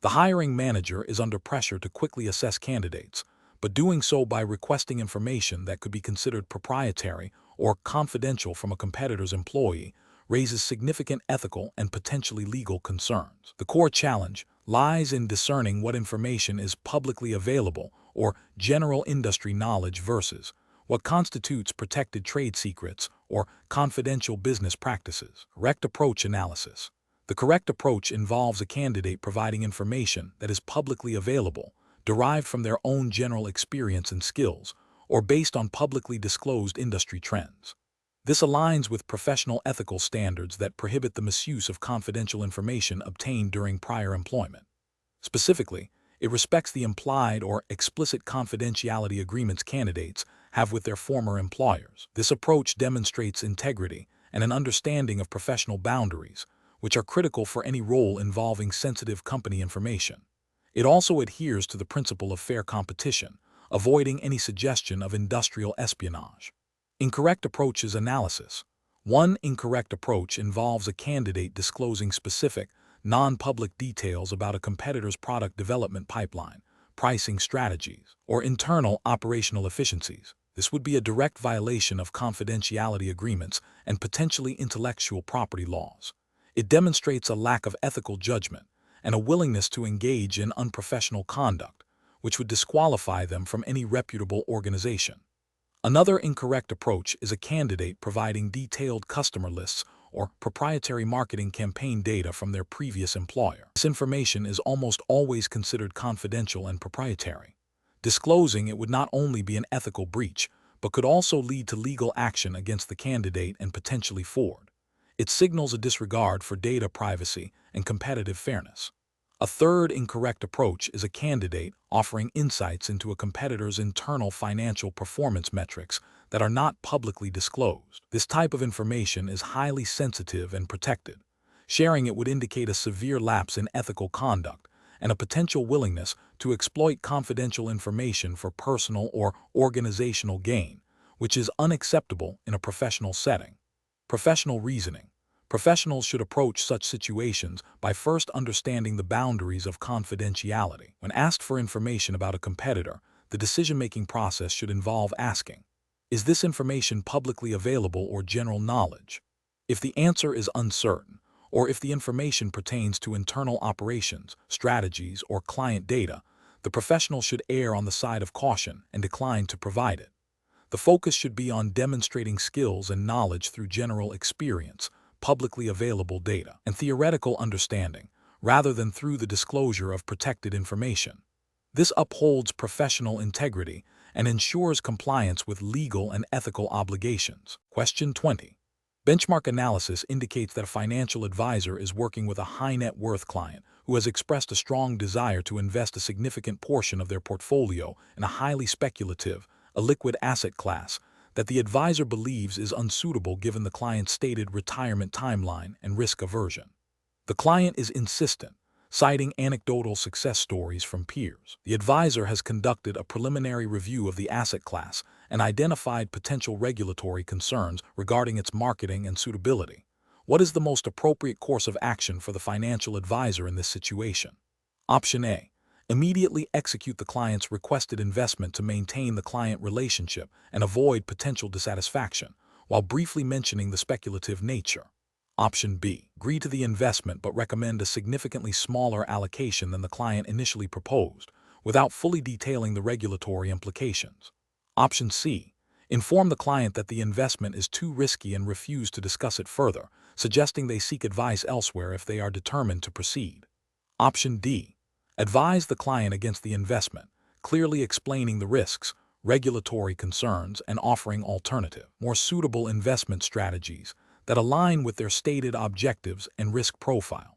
The hiring manager is under pressure to quickly assess candidates, but doing so by requesting information that could be considered proprietary or confidential from a competitor's employee raises significant ethical and potentially legal concerns. The core challenge lies in discerning what information is publicly available or general industry knowledge versus what constitutes protected trade secrets or confidential business practices. Correct approach analysis. The correct approach involves a candidate providing information that is publicly available, derived from their own general experience and skills, or based on publicly disclosed industry trends. This aligns with professional ethical standards that prohibit the misuse of confidential information obtained during prior employment. Specifically, it respects the implied or explicit confidentiality agreements candidates have with their former employers. This approach demonstrates integrity and an understanding of professional boundaries, which are critical for any role involving sensitive company information. It also adheres to the principle of fair competition, avoiding any suggestion of industrial espionage. Incorrect approaches analysis. One incorrect approach involves a candidate disclosing specific, non-public details about a competitor's product development pipeline, pricing strategies, or internal operational efficiencies. This would be a direct violation of confidentiality agreements and potentially intellectual property laws. It demonstrates a lack of ethical judgment and a willingness to engage in unprofessional conduct, which would disqualify them from any reputable organization. Another incorrect approach is a candidate providing detailed customer lists or proprietary marketing campaign data from their previous employer. This information is almost always considered confidential and proprietary. Disclosing it would not only be an ethical breach, but could also lead to legal action against the candidate and potentially Ford. It signals a disregard for data privacy and competitive fairness. A third incorrect approach is a candidate offering insights into a competitor's internal financial performance metrics that are not publicly disclosed. This type of information is highly sensitive and protected. Sharing it would indicate a severe lapse in ethical conduct and a potential willingness to exploit confidential information for personal or organizational gain, which is unacceptable in a professional setting. Professional reasoning. Professionals should approach such situations by first understanding the boundaries of confidentiality. When asked for information about a competitor, the decision-making process should involve asking, is this information publicly available or general knowledge? If the answer is uncertain, or if the information pertains to internal operations, strategies, or client data, the professional should err on the side of caution and decline to provide it. The focus should be on demonstrating skills and knowledge through general experience, publicly available data, and theoretical understanding, rather than through the disclosure of protected information. This upholds professional integrity and ensures compliance with legal and ethical obligations. Question 20. Benchmark analysis indicates that a financial advisor is working with a high net worth client who has expressed a strong desire to invest a significant portion of their portfolio in a highly speculative, a liquid asset class that the advisor believes is unsuitable given the client's stated retirement timeline and risk aversion. The client is insistent, citing anecdotal success stories from peers. The advisor has conducted a preliminary review of the asset class and identified potential regulatory concerns regarding its marketing and suitability. What is the most appropriate course of action for the financial advisor in this situation? Option A. Immediately execute the client's requested investment to maintain the client relationship and avoid potential dissatisfaction, while briefly mentioning the speculative nature. Option B. Agree to the investment but recommend a significantly smaller allocation than the client initially proposed, without fully detailing the regulatory implications. Option C. Inform the client that the investment is too risky and refuse to discuss it further, suggesting they seek advice elsewhere if they are determined to proceed. Option D. Advise the client against the investment, clearly explaining the risks, regulatory concerns, and offering alternative, more suitable investment strategies that align with their stated objectives and risk profile.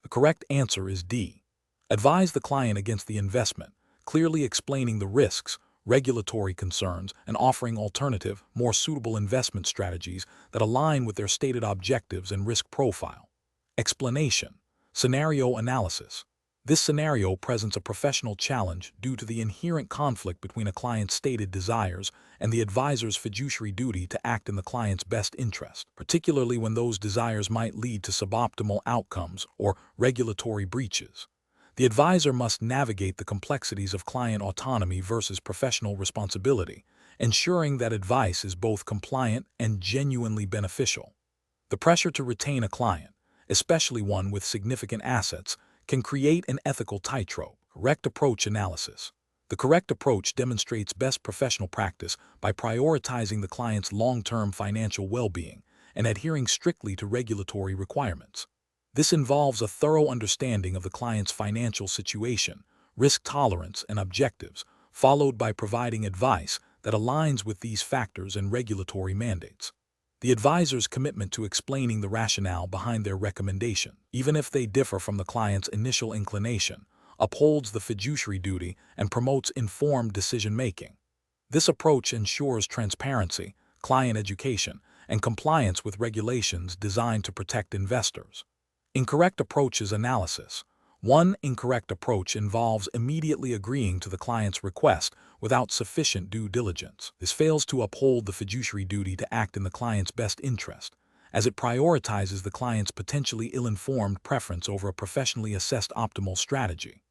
The correct answer is D. Advise the client against the investment, clearly explaining the risks, regulatory concerns, and offering alternative, more suitable investment strategies that align with their stated objectives and risk profile. Explanation. Scenario analysis. This scenario presents a professional challenge due to the inherent conflict between a client's stated desires and the advisor's fiduciary duty to act in the client's best interest, particularly when those desires might lead to suboptimal outcomes or regulatory breaches. The advisor must navigate the complexities of client autonomy versus professional responsibility, ensuring that advice is both compliant and genuinely beneficial. The pressure to retain a client, especially one with significant assets, can create an ethical tightrope. Correct approach analysis. The correct approach demonstrates best professional practice by prioritizing the client's long-term financial well-being and adhering strictly to regulatory requirements. This involves a thorough understanding of the client's financial situation, risk tolerance, and objectives, followed by providing advice that aligns with these factors and regulatory mandates. The advisor's commitment to explaining the rationale behind their recommendation, even if they differ from the client's initial inclination, upholds the fiduciary duty and promotes informed decision-making. This approach ensures transparency, client education, and compliance with regulations designed to protect investors. Incorrect approaches analysis. One incorrect approach involves immediately agreeing to the client's request without sufficient due diligence. This fails to uphold the fiduciary duty to act in the client's best interest, as it prioritizes the client's potentially ill-informed preference over a professionally assessed optimal strategy.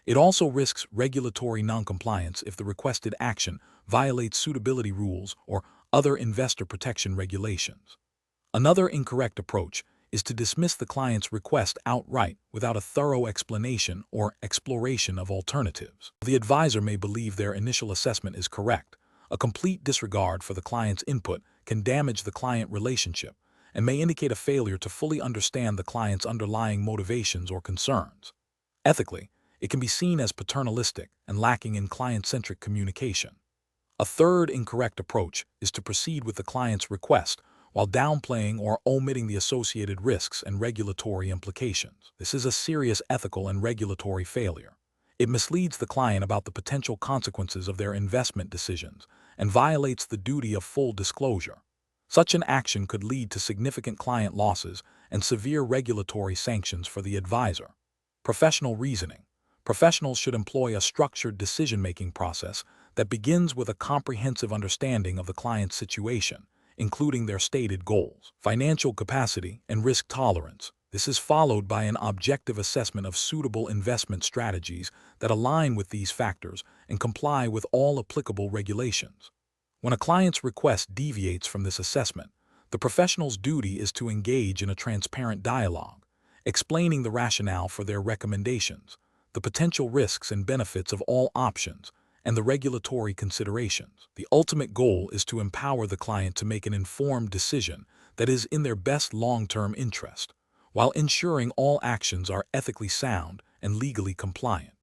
It also risks regulatory noncompliance if the requested action violates suitability rules or other investor protection regulations. Another incorrect approach is to dismiss the client's request outright without a thorough explanation or exploration of alternatives. The advisor may believe their initial assessment is correct. A complete disregard for the client's input can damage the client relationship and may indicate a failure to fully understand the client's underlying motivations or concerns. Ethically, it can be seen as paternalistic and lacking in client-centric communication. A third incorrect approach is to proceed with the client's request while downplaying or omitting the associated risks and regulatory implications. This is a serious ethical and regulatory failure. It misleads the client about the potential consequences of their investment decisions and violates the duty of full disclosure. Such an action could lead to significant client losses and severe regulatory sanctions for the advisor. Professional reasoning. Professionals should employ a structured decision-making process that begins with a comprehensive understanding of the client's situation, including their stated goals, financial capacity, and risk tolerance. This is followed by an objective assessment of suitable investment strategies that align with these factors and comply with all applicable regulations. When a client's request deviates from this assessment, the professional's duty is to engage in a transparent dialogue, explaining the rationale for their recommendations, the potential risks and benefits of all options, and the regulatory considerations. The ultimate goal is to empower the client to make an informed decision that is in their best long-term interest, while ensuring all actions are ethically sound and legally compliant.